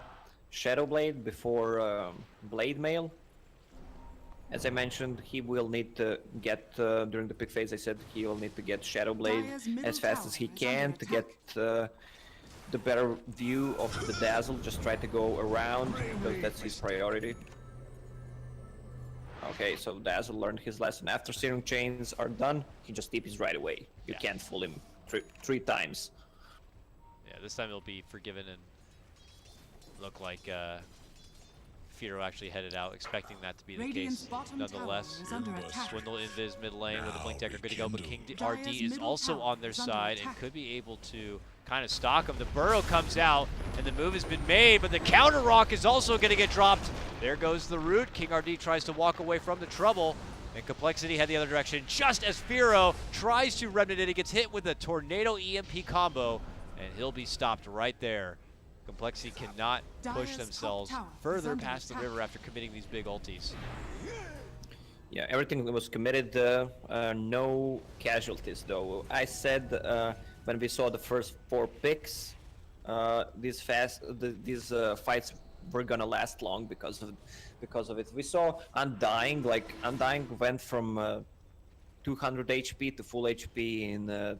Shadow Blade before Blade Mail. As I mentioned, he will need to get, during the pick phase I said he will need to get Shadow Blade as fast as he can to get the better view of the Dazzle. Just try to go around, because that's his priority. Okay, so Dazzle learned his lesson. After Searing Chains are done, he just TPs right away. You can't fool him three times. Yeah, this time he'll be forgiven and look like Firo actually headed out, expecting that to be the case. Nonetheless, Swindle Invis mid lane with the Blink Decker good to go, but King RD is also on their side and could be able to kind of stalk him. The burrow comes out and the move has been made, but the counter rock is also going to get dropped. There goes the root. King RD tries to walk away from the trouble, and Complexity head the other direction just as Firo tries to remnant it. He gets hit with a Tornado EMP combo, and he'll be stopped right there. Complexity cannot push themselves further past the river after committing these big ultis. Yeah, everything was committed. No casualties, though. I said when we saw the first 4 picks, these fights were gonna last long because of because of it. We saw Undying, like Undying went from 200 HP to full HP in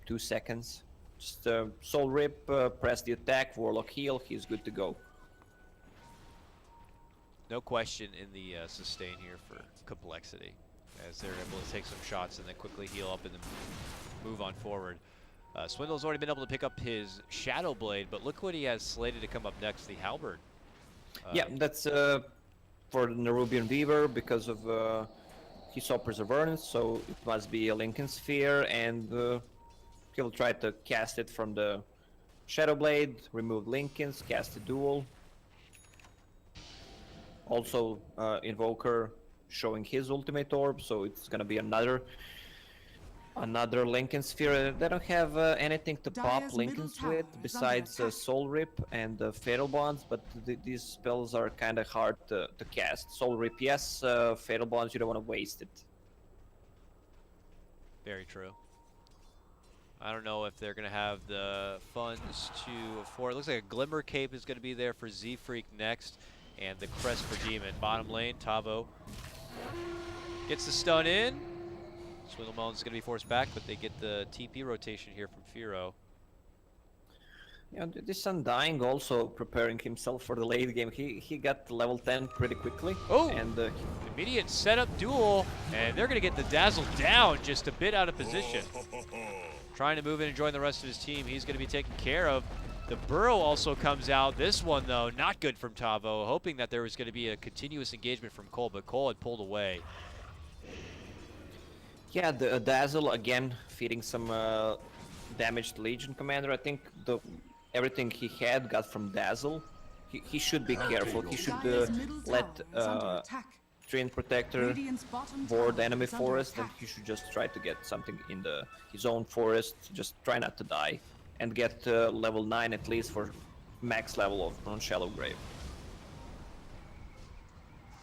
2 seconds. Just Soul Rip, press the attack, Warlock heal, he's good to go. No question in the sustain here for Complexity, as they're able to take some shots and then quickly heal up and then move on forward. Swindle's already been able to pick up his Shadow Blade, but look what he has slated to come up next, the Halberd. Yeah, that's for the Nerubian Weaver because of he saw Perseverance, so it must be a Lincoln Sphere, and he'll try to cast it from the Shadow Blade, remove Lincolns, cast a duel. Also, Invoker showing his ultimate orb, so it's gonna be another Lincoln Sphere. They don't have anything to pop Lincolns with besides Soul Rip and Fatal Bonds, but these spells are kind of hard to cast. Soul Rip, yes. Fatal Bonds, you don't want to waste it. Very true. I don't know if they're going to have the funds to afford. It looks like a Glimmer Cape is going to be there for Z-Freak next, and the Crest for Demon. Bottom lane, Tavo gets the stun in. Swindlemelon's going to be forced back, but they get the TP rotation here from Firo. Yeah, this Undying also preparing himself for the late game. He got to level 10 pretty quickly. Oh! And Immediate setup duel, and they're going to get the Dazzle down just a bit out of position. Trying to move in and join the rest of his team. He's going to be taken care of. The Burrow also comes out. This one, though, not good from Tavo, hoping that there was going to be a continuous engagement from coL, but coL had pulled away. Yeah, the Dazzle again feeding some damage to Legion Commander. I think everything he had got from Dazzle. He should be careful. He should let Treant Protector ward enemy forest, and he should just try to get something in his own forest. Just try not to die, and get level 9 at least for max level on Shallow Grave.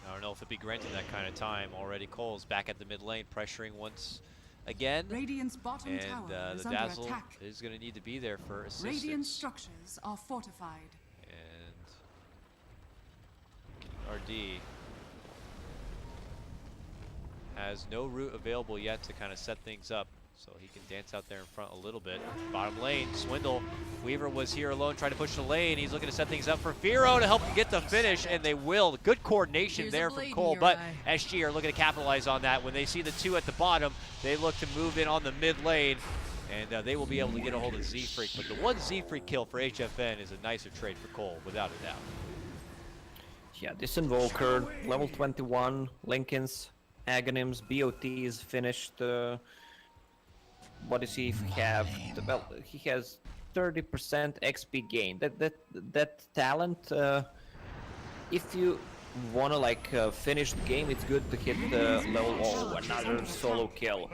I don't know if it'd be granted that kind of time. Already coL's back at the mid lane, pressuring once again. Radiant's bottom And tower is the under Dazzle attack. is going to need to be there for assistance. Radiant structures are fortified. And RD has no route available yet to kind of set things up, so he can dance out there in front a little bit. Bottom lane, Swindle. Weaver was here alone trying to push the lane. He's looking to set things up for Firo to help him get the finish, and they will. Good coordination there from coL, but SG are looking to capitalize on that. When they see the two at the bottom, they look to move in on the mid lane, and they will be able to get a hold of Z-Freak. But the one Z-Freak kill for HFN is a nicer trade for coL, without a doubt. Yeah, this Invoker, level 21, Lincolns, Aghanim's, BOTs finished. What does he have? Well, he has 30% XP gain. That talent, if you wanna like finish the game, it's good to hit level. Oh, another solo kill.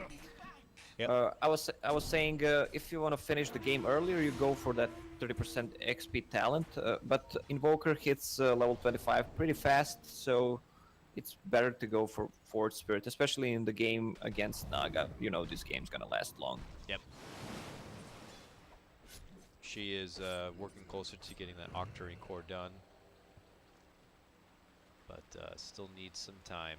Yep. I was saying if you wanna finish the game earlier, you go for that 30% XP talent. But Invoker hits level 25 pretty fast, so it's better to go for Forge Spirit, especially in the game against Naga. You know this game's gonna last long. Yep. She is working closer to getting that Octarine core done, but still needs some time.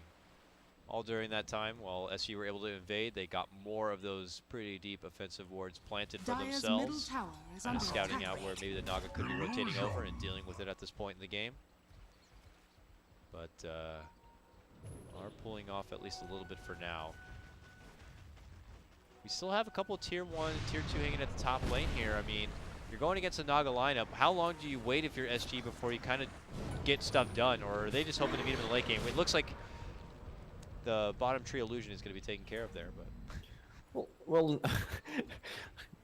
All during that time, while SU were able to invade, they got more of those pretty deep offensive wards planted for Dyer's themselves, middle tower is kind of under scouting attack. out where maybe the Naga could be rotating over and dealing with it at this point in the game. But are pulling off at least a little bit for now. We still have a couple of tier 1 and tier 2 hanging at the top lane here. I mean, you're going against a Naga lineup. How long do you wait if you're SG before you kind of get stuff done? Or are they just hoping to meet him in the late game? It looks like the bottom tree illusion is going to be taken care of there, but Well,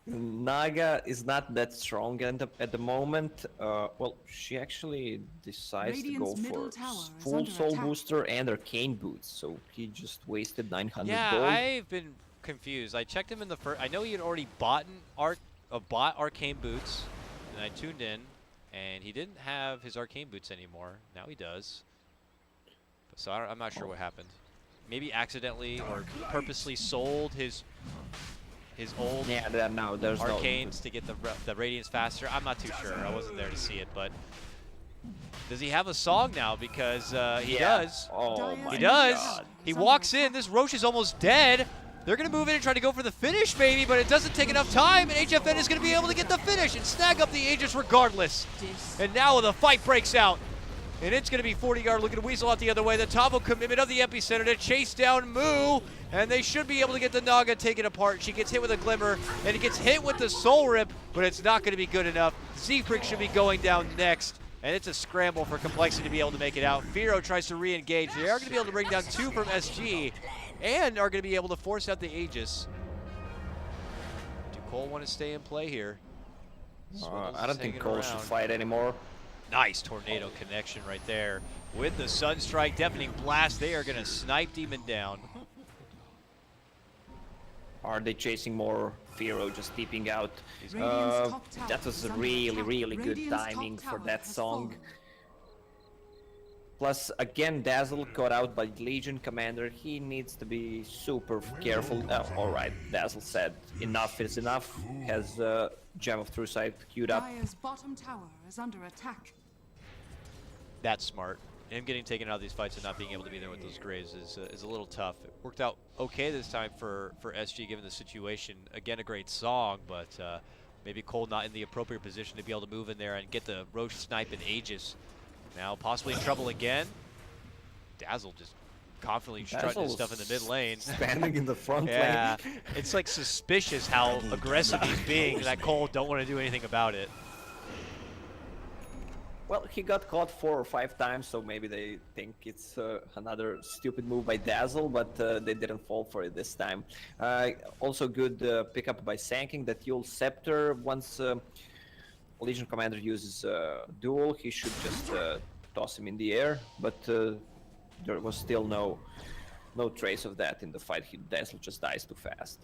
Naga is not that strong at the moment. Well, she actually decides Radiant's to go middle for tower is full under Soul attack. Booster and Arcane Boots, so he just wasted 900 yeah, gold. I've been confused. I checked him in the first. I know he had already bought Arcane Boots, and I tuned in, and he didn't have his Arcane Boots anymore. Now he does. So I'm not sure what happened. Maybe accidentally or purposely sold his old no, there's Arcanes to get the Radiance faster. I'm not too sure. I wasn't there to see it, but Does he have a song now? Because he does. Oh my He does. God. He walks in. This Roche is almost dead. They're going to move in and try to go for the finish, maybe, but it doesn't take enough time, and HFN is going to be able to get the finish and snag up the Aegis regardless. And now the fight breaks out, and it's going to be 40-yard looking to weasel out the other way. The Tavo commitment of the epicenter to chase down Moo, and they should be able to get the Naga taken apart. She gets hit with a Glimmer, and he gets hit with the Soul Rip, but it's not going to be good enough. Zefric should be going down next, and it's a scramble for Complexity to be able to make it out. Firo tries to re-engage. They are going to be able to bring down 2 from SG, and are going to be able to force out the Aegis. Do coL want to stay in play here? I don't think coL should fight anymore. Nice Tornado connection right there. With the Sunstrike, Deafening Blast, they are going to snipe Demon down. Are they chasing more? Firo just deeping out. That was a really good timing for that song. Plus, again, Dazzle caught out by Legion Commander. He needs to be super careful. Alright, Dazzle said enough is enough. Has Gem of True Sight queued up. Dire's bottom tower is under attack. That's smart. Him getting taken out of these fights and not being able to be there with those Graves is a little tough. It worked out okay this time for SG given the situation. Again, a great song, but maybe coL not in the appropriate position to be able to move in there and get the Roche snipe and Aegis. Now possibly in trouble again. Dazzle just confidently strutting his stuff in the mid lane. Standing in the front yeah, lane. it's like suspicious how aggressive he's being that coL don't want to do anything about it. Well, he got caught 4 or 5 times, so maybe they think it's another stupid move by Dazzle, but they didn't fall for it this time. Also good pickup by Sanking that Yule Scepter. Once Legion Commander uses Duel, he should just toss him in the air, but there was still no trace of that in the fight. Dazzle just dies too fast.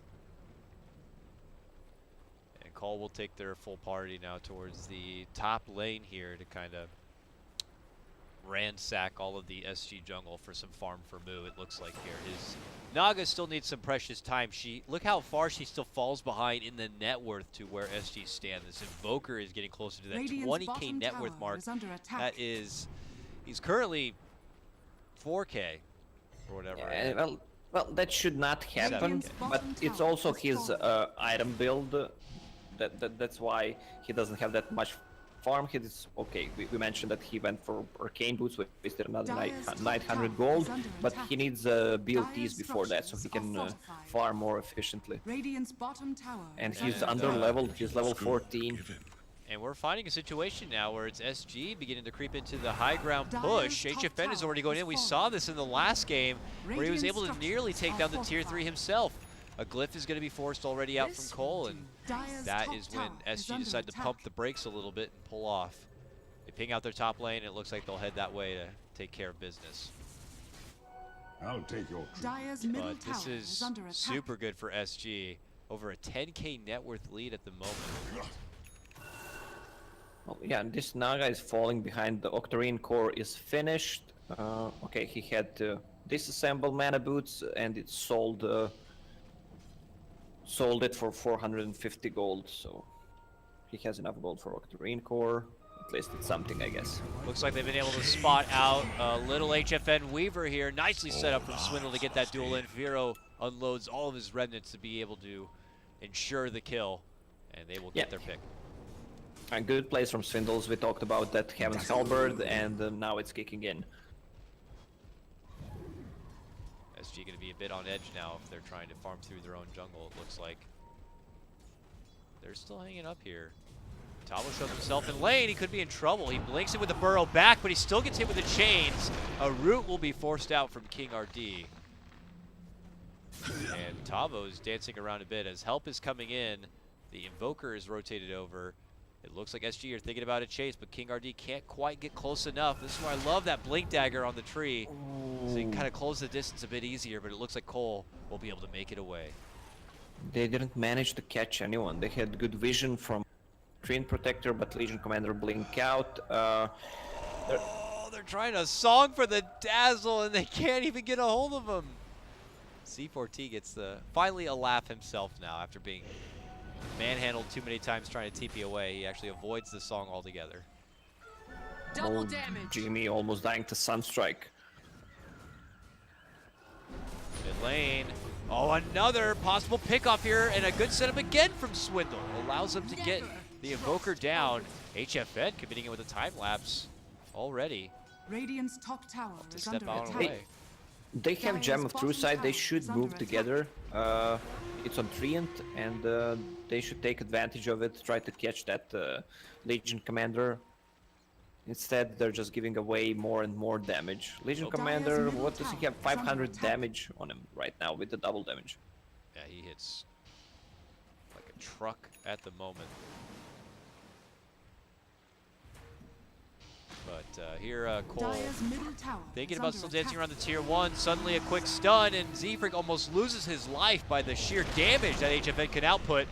And coL will take their full party now towards the top lane here to kind of ransack all of the SG jungle for some farm for Moo, it looks like here. His Naga still needs some precious time. Look how far she still falls behind in the net worth to where SG stand. This Invoker is getting closer to that 20k net worth mark. That is, he's currently 4k or whatever. Yeah, well, that should not happen, but it's also his item build. That's why he doesn't have that much farm. Okay, we mentioned that he went for Arcane Boots, which wasted another 900 gold, but he needs BLTs before that, so he can farm more efficiently. And he's under-leveled, he's level 14. And we're finding a situation now where it's SG beginning to creep into the high ground push. HFN is already going in. We saw this in the last game where he was able to nearly take down the tier 3 himself. A Glyph is going to be forced already out from coL, and that is when SG decide to pump the brakes a little bit and pull off. They ping out their top lane, and it looks like they'll head that way to take care of business. I'll take your But this is super good for SG. Over a 10k net worth lead at the moment. Well, yeah, this Naga is falling behind. The Octarine core is finished. Okay, he had to disassemble Mana Boots, and it sold it for 450 gold, so he has enough gold for Octarine core. At least it's something, I guess. Looks like they've been able to spot out a little HFN Weaver here. Nicely set up from Swindle to get that duel in. Vero unloads all of his remnants to be able to ensure the kill, and they will get their pick. A good plays from Swindles. We talked about that Heaven's Halberd, and now it's kicking in. SG going to be a bit on edge now if they're trying to farm through their own jungle, it looks like. They're still hanging up here. Tavo shows himself in lane. He could be in trouble. He blinks it with the burrow back, but he still gets hit with the chains. A root will be forced out from King RD. And Tavo is dancing around a bit as help is coming in. The Invoker is rotated over. It looks like SG are thinking about a chase, but King RD can't quite get close enough. This is why I love that Blink Dagger on the tree. So you can kind of close the distance a bit easier, but it looks like coL will be able to make it away. They didn't manage to catch anyone. They had good vision from Treant Protector, but Legion Commander blink out. They're trying a song for the Dazzle, and they can't even get a hold of him. C4T gets finally a laugh himself now after being manhandled too many times trying to TP away. He actually avoids the song altogether. Double damage. Jimmy almost dying to Sunstrike. Mid lane. Oh, another possible pickoff here, and a good setup again from Swindle. Allows him to get the Invoker down. HFN committing it with a time lapse already. Radiant's top tower To is step under out attack. away. They have Gem of True Sight. They should move together. It's on Treant, and they should take advantage of it. Try to catch that Legion Commander. Instead, they're just giving away more and more damage. Legion Commander, what does he have? 500 damage on him right now with the double damage. Yeah, he hits like a truck at the moment. But here, coL Dire's middle tower thinking is about under still dancing attack. around the tier 1. Suddenly a quick stun, and Z-Freak almost loses his life by the sheer damage that HFN can output.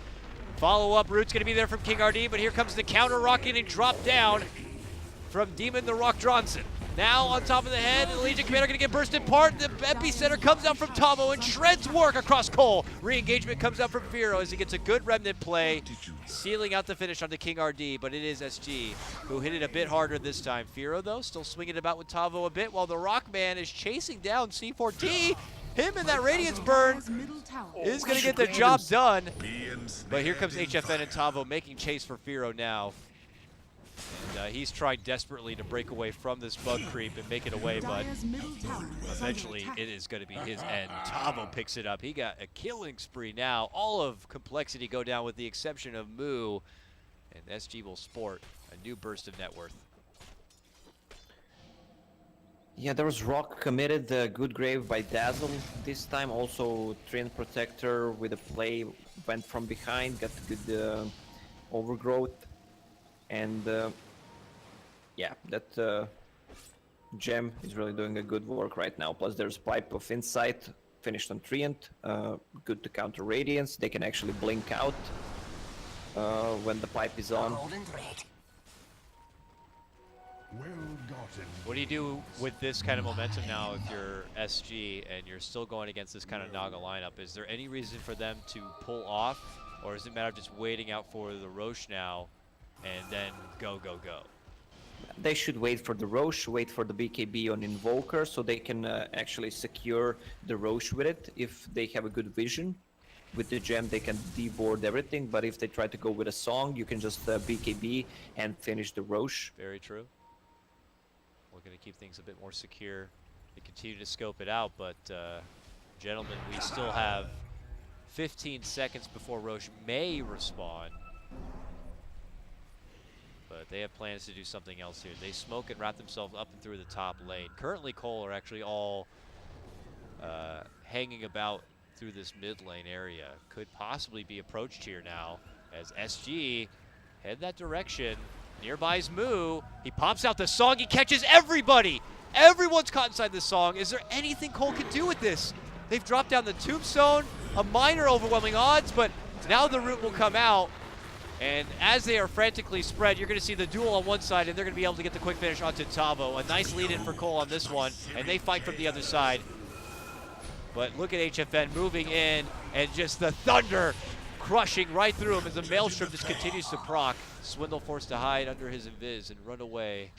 Follow-up route's going to be there from King RD, but here comes the counter rock getting dropped down from Demon the Rock Johnson. Now on top of the head, the Legion Commander going to get bursted apart. The epicenter comes out from Tavo and shreds work across coL. Re-engagement comes out from Firo as he gets a good remnant play, sealing out the finish onto King RD, but it is SG who hit it a bit harder this time. Firo, though, still swinging about with Tavo a bit, while the Rockman is chasing down C4T. Him and that Radiance burn Dire's middle tower is going to get the job done. But here comes HFN and Tavo making chase for Firo now. And he's trying desperately to break away from this bug creep and make it away, but Dire's middle tower is under eventually attack. it is going to be his end. Tavo picks it up. He got a killing spree now. All of Complexity go down with the exception of Moo, and SG will sport a new burst of net worth. Yeah, there was Rock committed, good grave by Dazzle. This time also Treant Protector with a play went from behind, got good overgrowth. And yeah, that Gem is really doing a good work right now. Plus there's Pipe of Insight finished on Treant, good to counter Radiance. They can actually blink out when the pipe is on. Well gotten. What do you do with this kind of momentum now if you're SG and you're still going against this kind of Naga lineup? Is there any reason for them to pull off, or is it a matter of just waiting out for the Roche now and then go? They should wait for the Roche, wait for the BKB on Invoker, so they can actually secure the Roche with it. If they have a good vision with the gem, they can deboard everything, but if they try to go with a song, you can just BKB and finish the Roche. Very true. We're going to keep things a bit more secure. They continue to scope it out, but gentlemen, we still have 15 seconds before Roche may respawn. But they have plans to do something else here. They smoke and wrap themselves up and through the top lane. Currently, coL are actually all hanging about through this mid lane area. Could possibly be approached here now as SG head that direction. Nearby is Moo. He pops out the song. He catches everybody. Everyone's caught inside the song. Is there anything coL can do with this? They've dropped down the tombstone. A minor overwhelming odds, but now the root will come out. And as they are frantically spread, you're going to see the duel on one side, and they're going to be able to get the quick finish onto Tavo. A nice lead-in for coL on this one, and they fight from the other side. But look at HFN moving in, and just the thunder crushing right through him as the Maelstrom just continues to proc. Swindle forced to hide under his invis and run away.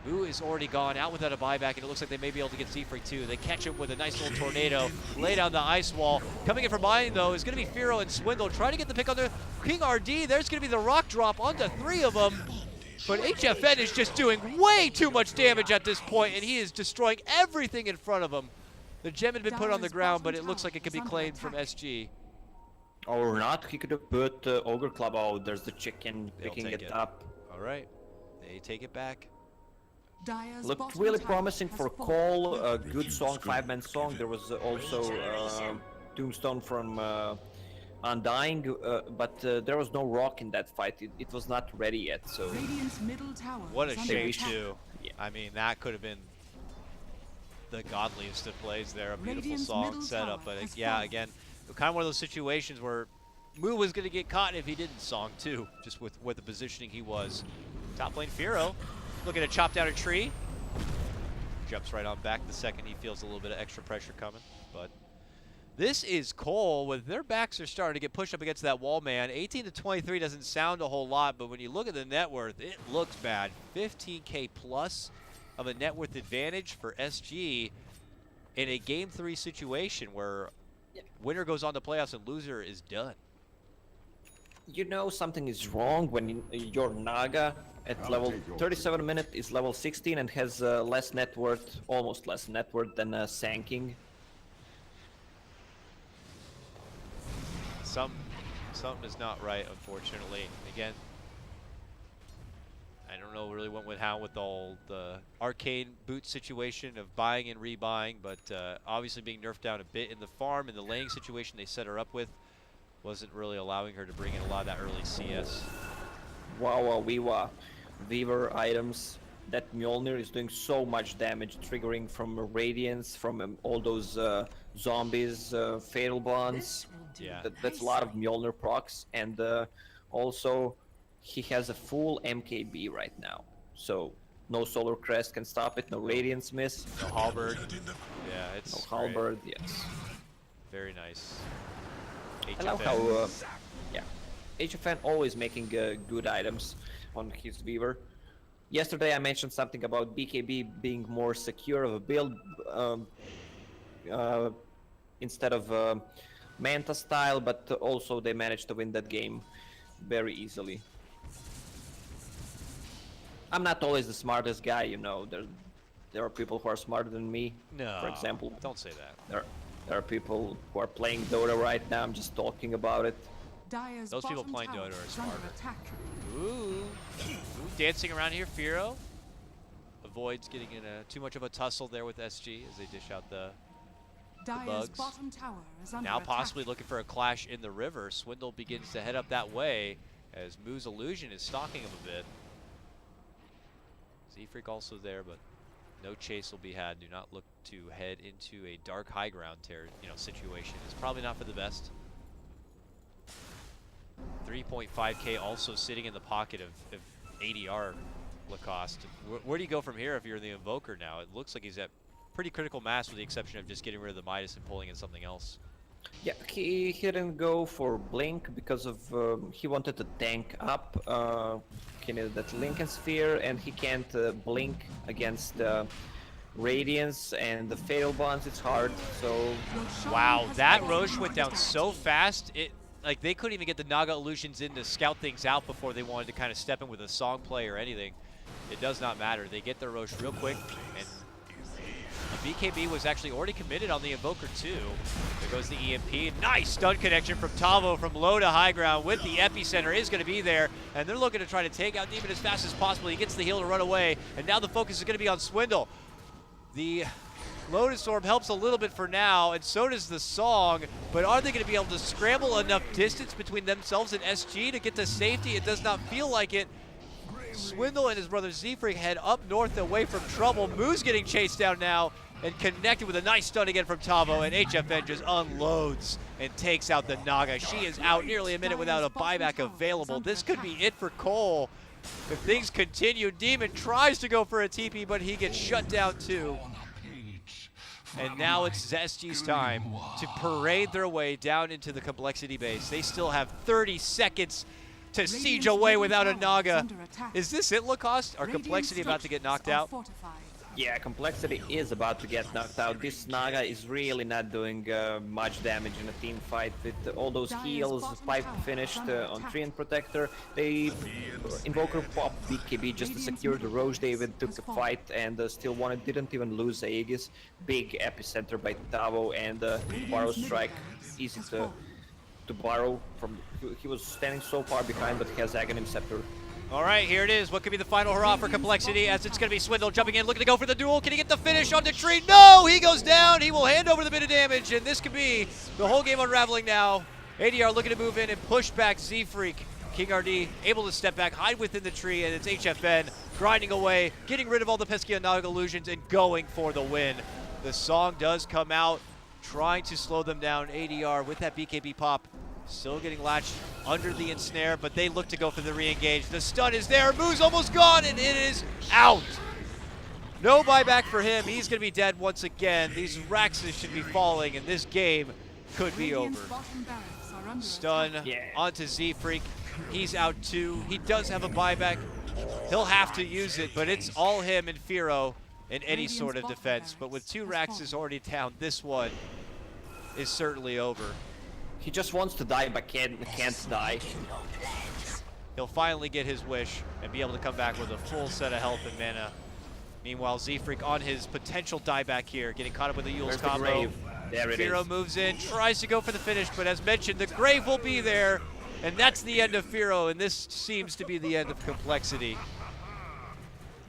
Moo is already gone out without a buyback, and it looks like they may be able to get Z-Freak too. They catch him with a nice little tornado, lay down the ice wall. Coming in from behind though is going to be Firo and Swindle trying to get the pick on the King RD. There's going to be the rock drop onto 3 of them. But HFN is just doing way too much damage at this point, and he is destroying everything in front of him. The gem had been put on the ground, but it looks like it could be claimed from SG. Or not, he could have put Ogre Club out. There's the chicken They'll picking take it it. up. All right, they take it back. Dire's Looked bottom really tower promising has for fallen. coL, a good song, 5-man song. There was also Tombstone from Undying, but there was no rock in that fight. It was not ready yet, so... Radiant's middle tower What a is under shame attack. too. Yeah. I mean, that could have been the godliest of plays there. A beautiful Radiant's song middle setup, tower but has yeah, fallen. again, kind of one of those situations where Moo was going to get caught if he didn't song too, just with the positioning he was. Top lane Firo looking to chop down a tree. Jumps right on back the second he feels a little bit of extra pressure coming, but This is coL. With their backs are starting to get pushed up against that wall, man. 18 to 23 doesn't sound a whole lot, but when you look at the net worth, it looks bad. 15K plus of a net worth advantage for SG in a Game 3 situation where winner goes on to playoffs and loser is done. You know something is wrong when your Naga at level 37 minute is level 16 and has less net worth, almost less net worth than Sanking. Something is not right, unfortunately. Again, I don't know really what went out with all the arcane boot situation of buying and rebuying, but obviously being nerfed down a bit in the farm and the laying situation they set her up with wasn't really allowing her to bring in a lot of that early CS. Wow, Weaver items. That Mjolnir is doing so much damage, triggering from Radiance, from all those zombies, Fatal Bonds. Yeah. That's a lot of Mjolnir procs, and also he has a full MKB right now. So no Solar Crest can stop it, no Radiance miss. No Halberd. Yeah, it's no Halberd, yes. Very nice. I love how, yeah, HFN always making good items on his Weaver. Yesterday I mentioned something about BKB being more secure of a build instead of Manta style, but also they managed to win that game very easily. I'm not always the smartest guy, you know. There are people who are smarter than me. No, for example, don't say that. There are people who are playing Dota right now. I'm just talking about it. Those people playing Dota are smarter. Ooh, dancing around here, Firo avoids getting in too much of a tussle there with SG as they dish out the bugs. Now possibly looking for a clash in the river. Swindle begins to head up that way as Moo's illusion is stalking him a bit. Z-Freak also there, but no chase will be had. Do not look to head into a dark high ground situation. It's probably not for the best. 3.5K also sitting in the pocket of ADR Lacoste. Where do you go from here if you're the Invoker now? It looks like he's at pretty critical mass with the exception of just getting rid of the Midas and pulling in something else. Yeah, he didn't go for Blink because of he wanted to tank up. He needed that Lincoln Sphere, and he can't blink against Radiance and the Fatal Bonds. It's hard. So wow, that Roche went down so fast. Like they couldn't even get the Naga illusions in to scout things out before they wanted to kind of step in with a song play or anything. It does not matter. They get their Roche real quick, and BKB was actually already committed on the Invoker too. There goes the EMP. Nice stun connection from Tavo from low to high ground with the epicenter is going to be there, and they're looking to try to take out Demon as fast as possible. He gets the heal to run away, and now the focus is going to be on Swindle. The Lotus Orb helps a little bit for now, and so does the Song, but are they going to be able to scramble enough distance between themselves and SG to get to safety? It does not feel like it. Swindle and his brother Z-Freak head up north away from trouble. Moo's getting chased down now and connected with a nice stun again from Tavo, and HFN just unloads and takes out the Naga. She is out nearly a minute without a buyback available. This could be it for coL. If things continue, Demon tries to go for a TP, but he gets shut down too. And now it's SG's time to parade their way down into the Complexity base. They still have 30 seconds to siege away without a Naga. Is this it, Lacoste? Are Complexity about to get knocked out? Yeah, Complexity is about to get knocked out. This Naga is really not doing much damage in a team fight with all those heals. Pipe finished on Treant Protector. They Invoker popped BKB just to secure the Roche. David took the fight and still won it. Didn't even lose Aegis. Big epicenter by Tavo, and Borrow Strike easy to borrow from. He was standing so far behind, but he has Aghanim Scepter. All right, here it is. What could be the final hurrah for Complexity, as it's going to be Swindle jumping in, looking to go for the duel. Can he get the finish on the tree? No, he goes down. He will hand over the bit of damage, and this could be the whole game unraveling now. ADR looking to move in and push back Z-Freak. King RD able to step back, hide within the tree, and it's HFN grinding away, getting rid of all the pesky Naga illusions, and going for the win. The Song does come out, trying to slow them down. ADR with that BKB pop. Still getting latched under the ensnare, but they look to go for the re-engage. The stun is there. Moo's almost gone, and it is out. No buyback for him. He's going to be dead once again. These Raxes should be falling, and this game could be over. Radiant's bottom barracks are under Stun attack. onto Z-Freak. He's out too. He does have a buyback. He'll have to use it, but it's all him and Firo in any sort of defense. But with 2 Raxes already down, this one is certainly over. He just wants to die, but can't die. He'll finally get his wish and be able to come back with a full set of health and mana. Meanwhile, Z-Freak on his potential dieback here, getting caught up with the Yule's There's the combo. grave. There it Firo is. moves in, tries to go for the finish, but as mentioned, the grave will be there. And that's the end of Firo, and this seems to be the end of Complexity.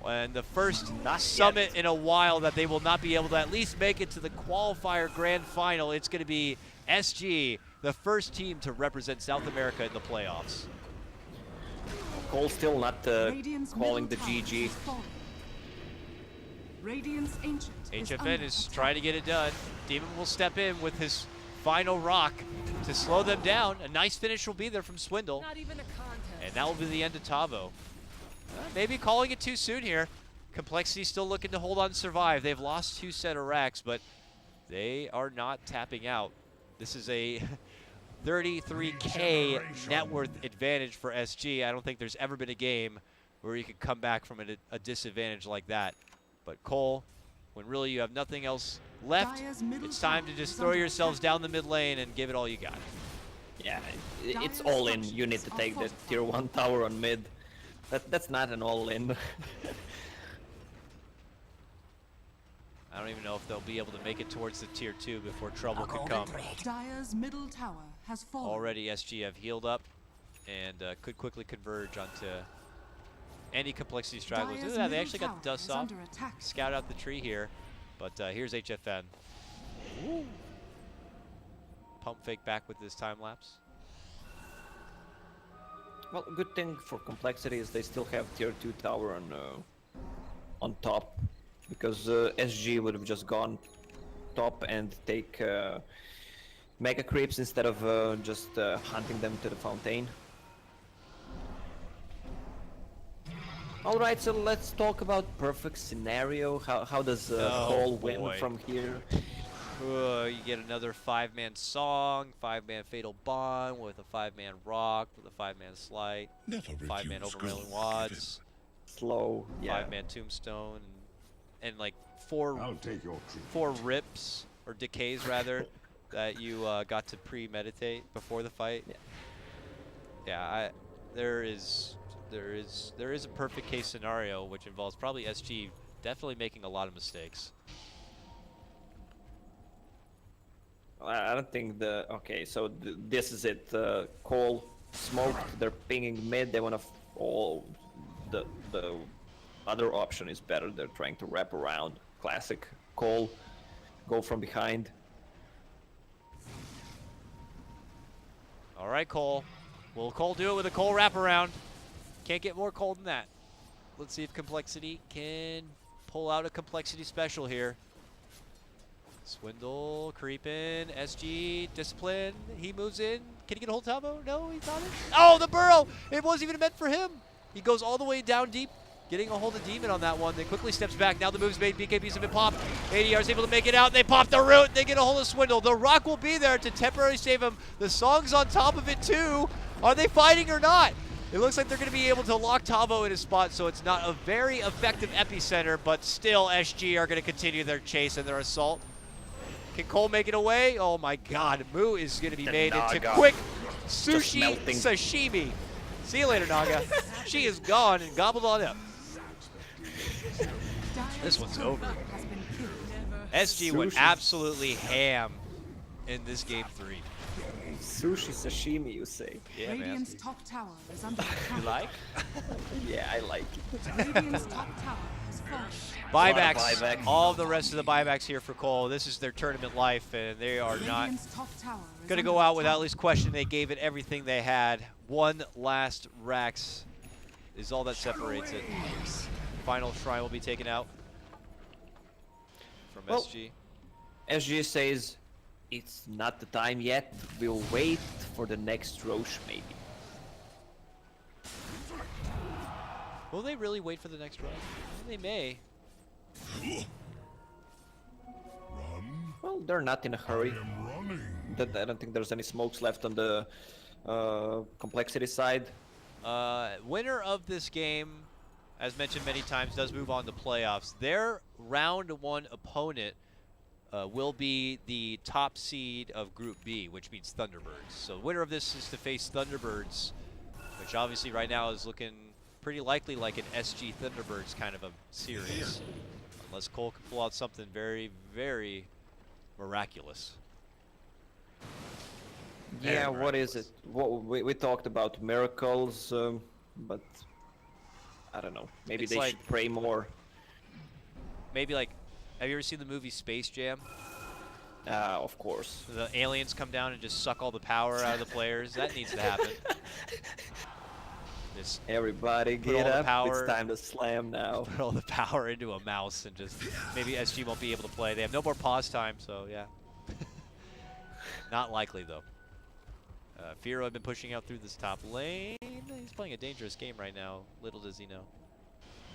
And the first summit in a while that they will not be able to at least make it to the qualifier grand final. It's going to be SG, the first team to represent South America in the playoffs. coL still not Radiant's calling the middle tower GG. has fallen. Radiant's Ancient HFN under is attack. trying to get it done. Demon will step in with his final rock to slow them down. A nice finish will be there from Swindle. Not even a contest. And that will be the end of Tavo. Maybe calling it too soon here. Complexity still looking to hold on and survive. They've lost 2 set of racks, but they are not tapping out. This is a 33K net worth advantage for SG. I don't think there's ever been a game where you could come back from a disadvantage like that. But coL, when really you have nothing else left, Dire's middle it's time to tower just is throw under yourselves attack. down the mid lane and give it all you got. Yeah, it's all in. You need to take the tier 1 tower on mid. That's not an all in. I don't even know if they'll be able to make it towards the tier 2 before trouble could come. Dire's middle tower has fallen. Already SG have healed up and could quickly converge onto any Complexity stragglers. Dire's Look at that, they middle actually got the tower dust is off. under attack. Scout out the tree here, but here's HFN. Ooh. Pump fake back with this time lapse. Well, good thing for Complexity is they still have tier 2 tower on top, because SG would have just gone top and take mega creeps instead of just hunting them to the fountain. Alright, so let's talk about perfect scenario. How does coL win boy. from here? You get another 5-man song, 5-man fatal bond with a 5-man rock, with a 5-man slight, Never 5-man refuse overrailing gold. wads, Slow, yeah. 5-man tombstone, and like 4 I'll take your truth. 4 rips or decays rather that you got to premeditate before the fight. Yeah, there is a perfect case scenario which involves probably SG definitely making a lot of mistakes. I don't think the... Okay, so this is it. coL smoked, they're pinging mid, they want to... The other option is better, they're trying to wrap around. Classic coL, go from behind. Alright, coL. Will coL do it with a coL wraparound? Can't get more coL than that. Let's see if Complexity can pull out a Complexity special here. Swindle, creeping, SG, discipline. He moves in. Can he get a hold of Tavo? No, he's not. Oh, the burrow! It wasn't even meant for him. He goes all the way down deep, getting a hold of Demon on that one. Then quickly steps back. Now the move's made. BKBs have been popped. ADR's able to make it out. They pop the root. They get a hold of Swindle. The rock will be there to temporarily save him. The song's on top of it too. Are they fighting or not? It looks like they're going to be able to lock Tavo in his spot, so it's not a very effective epicenter, but still SG are going to continue their chase and their assault. Can coL make it away? Oh my god, Moo is going to be made into Naga. quick sushi melting. sashimi. See you later, Naga. She is gone and gobbled on up. Dire's This one's turret over. has been killed. SG went Sushi. absolutely ham in this game 3. Sushi sashimi, you say? Yeah, man. Radiant's top tower is under You attack. like? Yeah, I like it. Radiant's top tower has fallen. Buybacks. buyback. All of the rest of the buybacks here for coL. This is their tournament life, and they are not Radiant's top tower is going to under go out without attack. at least question. They gave it everything they had. One last Rax is all that separates it. Final Shrine will be taken out from Well, SG. SG says, it's not the time yet, we'll wait for the next Roche maybe. Will they really wait for the next run? They may. Run. Well, they're not in a hurry. I'm running. That I don't think there's any smokes left on the complexity side. Winner of this game, as mentioned many times, does move on to playoffs. Their round 1 opponent will be the top seed of Group B, which means Thunderbirds. So the winner of this is to face Thunderbirds, which obviously right now is looking pretty likely like an SG Thunderbirds kind of a series. Unless coL can pull out something very, very miraculous. Yeah, what is it? What we talked about miracles, but I don't know. Maybe It's they like- should pray more. Maybe like, have you ever seen the movie Space Jam? Of course. The aliens come down and just suck all the power out of the players. That needs to happen. Just Everybody Put all get the up. power- It's time to slam now. put all the power into a mouse and just maybe SG won't be able to play. They have no more pause time, so yeah. Not likely though. Firo had been pushing out through this top lane. He's playing a dangerous game right now. Little does he know.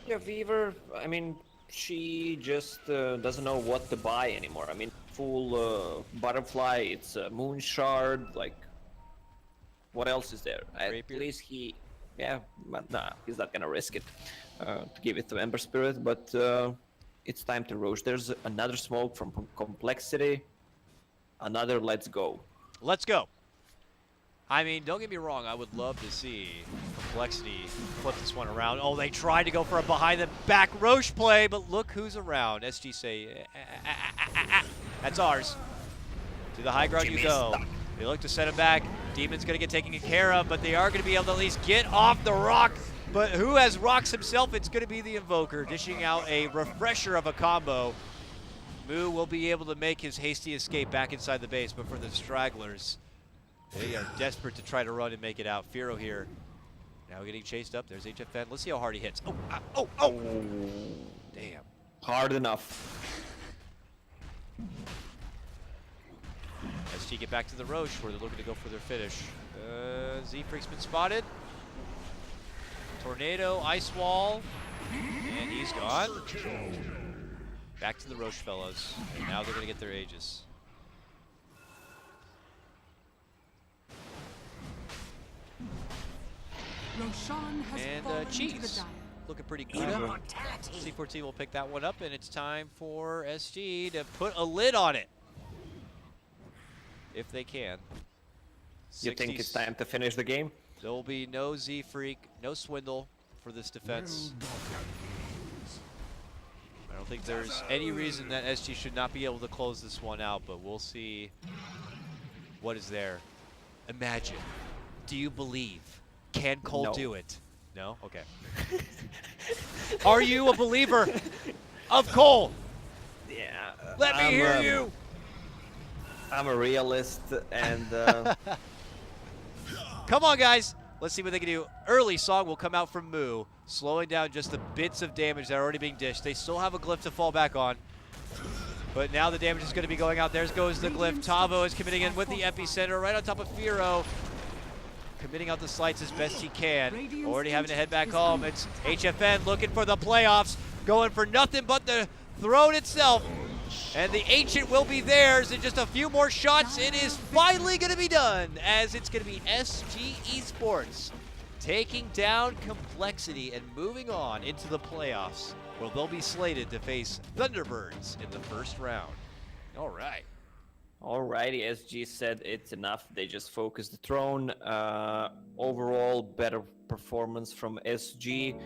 Yeah, Fever, I mean, she just doesn't know what to buy anymore. I mean, full butterfly, it's a moon shard, like, what else is there? At Rapier? least he, yeah, but nah, he's not gonna risk it to give it to Ember Spirit, but it's time to rush. There's another smoke from complexity, another let's go. Let's go. I mean, don't get me wrong. I would love to see Complexity flip this one around. Oh, they tried to go for a behind-the-back Roche play, but look who's around. SG say, that's ours. To the high ground you go. They look to set him back. Demon's going to get taken care of, but they are going to be able to at least get off the rock. But who has rocks himself? It's going to be the Invoker, dishing out a refresher of a combo. Moo will be able to make his hasty escape back inside the base, but for the stragglers, they are desperate to try to run and make it out. Firo here, now getting chased up. There's HFN. Let's see how hard he hits. Oh! Damn. Hard enough. SG get back to the Roche where they're looking to go for their finish. Z-Freak's been spotted. Tornado, Ice Wall, and he's gone. Back to the Roche fellas, and now they're going to get their Aegis. Roshan has And fallen to the Cheese, dire. looking pretty good. C4T will pick that one up, and it's time for SG to put a lid on it. If they can. You think it's time to finish the game? There will be no Z-Freak, no Swindle for this defense. I don't think there's any reason that SG should not be able to close this one out, but we'll see what is there. Imagine. Do you believe? Can coL No. do it? No? Okay. Are you a believer of coL? Yeah. Let me hear you! I'm a realist, and Come on, guys. Let's see what they can do. Early song will come out from Moo, slowing down just the bits of damage that are already being dished. They still have a glyph to fall back on. But now the damage is going to be going out. There goes the glyph. Tavo is committing in with the epicenter right on top of Firo. Committing out the slights as best he can. Already having to head back home. It's HFN looking for the playoffs. Going for nothing but the throne itself. And the Ancient will be theirs in just a few more shots. It is finally going to be done, as it's going to be SG eSports taking down Complexity and moving on into the playoffs, where they'll be slated to face Thunderbirds in the first round. All right. alrighty, SG said it's enough. They just focused the throne. Overall, better performance from SG.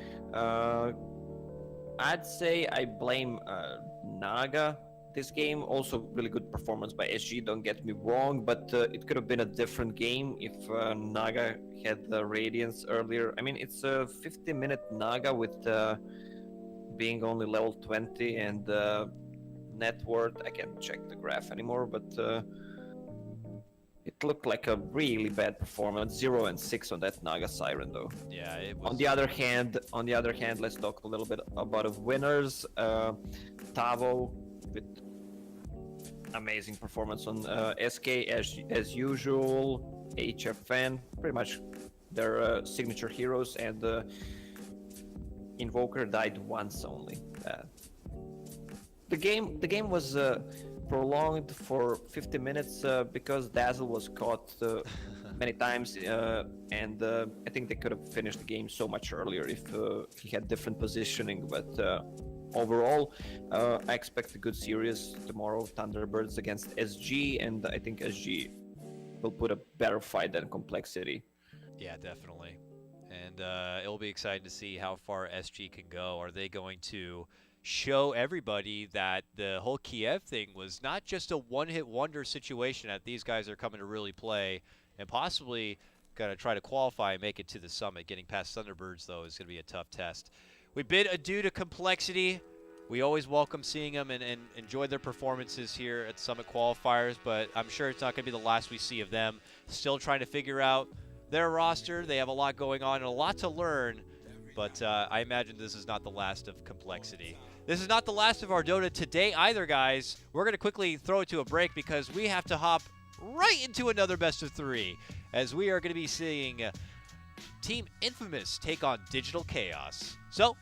I'd say I blame Naga this game. Also, really good performance by SG, don't get me wrong, but it could have been a different game if Naga had the Radiance earlier. I mean, it's a 50-minute Naga with being only level 20 and net worth. I can't check the graph anymore, but it looked like a really bad performance. 0 and 6 on that Naga Siren though. Yeah, it was. On the other hand, let's talk a little bit about the winners. Tavo with amazing performance on SK as usual. HFN, pretty much their signature heroes, and Invoker died once only. The game was prolonged for 50 minutes because Dazzle was caught many times, and I think they could have finished the game so much earlier if he had different positioning. But overall, I expect a good series tomorrow. Thunderbirds against SG, and I think SG will put a better fight than Complexity. Yeah, definitely. And it'll be exciting to see how far SG can go. Are they going to show everybody that the whole Kiev thing was not just a one-hit wonder situation, that these guys are coming to really play and possibly going to try to qualify and make it to the summit? Getting past Thunderbirds, though, is going to be a tough test. We bid adieu to Complexity. We always welcome seeing them and enjoy their performances here at Summit Qualifiers, but I'm sure it's not going to be the last we see of them. Still trying to figure out their roster. They have a lot going on and a lot to learn, but I imagine this is not the last of Complexity. This is not the last of our Dota today either, guys. We're going to quickly throw it to a break because we have to hop right into another best of 3, as we are going to be seeing Team Infamous take on Digital Chaos. So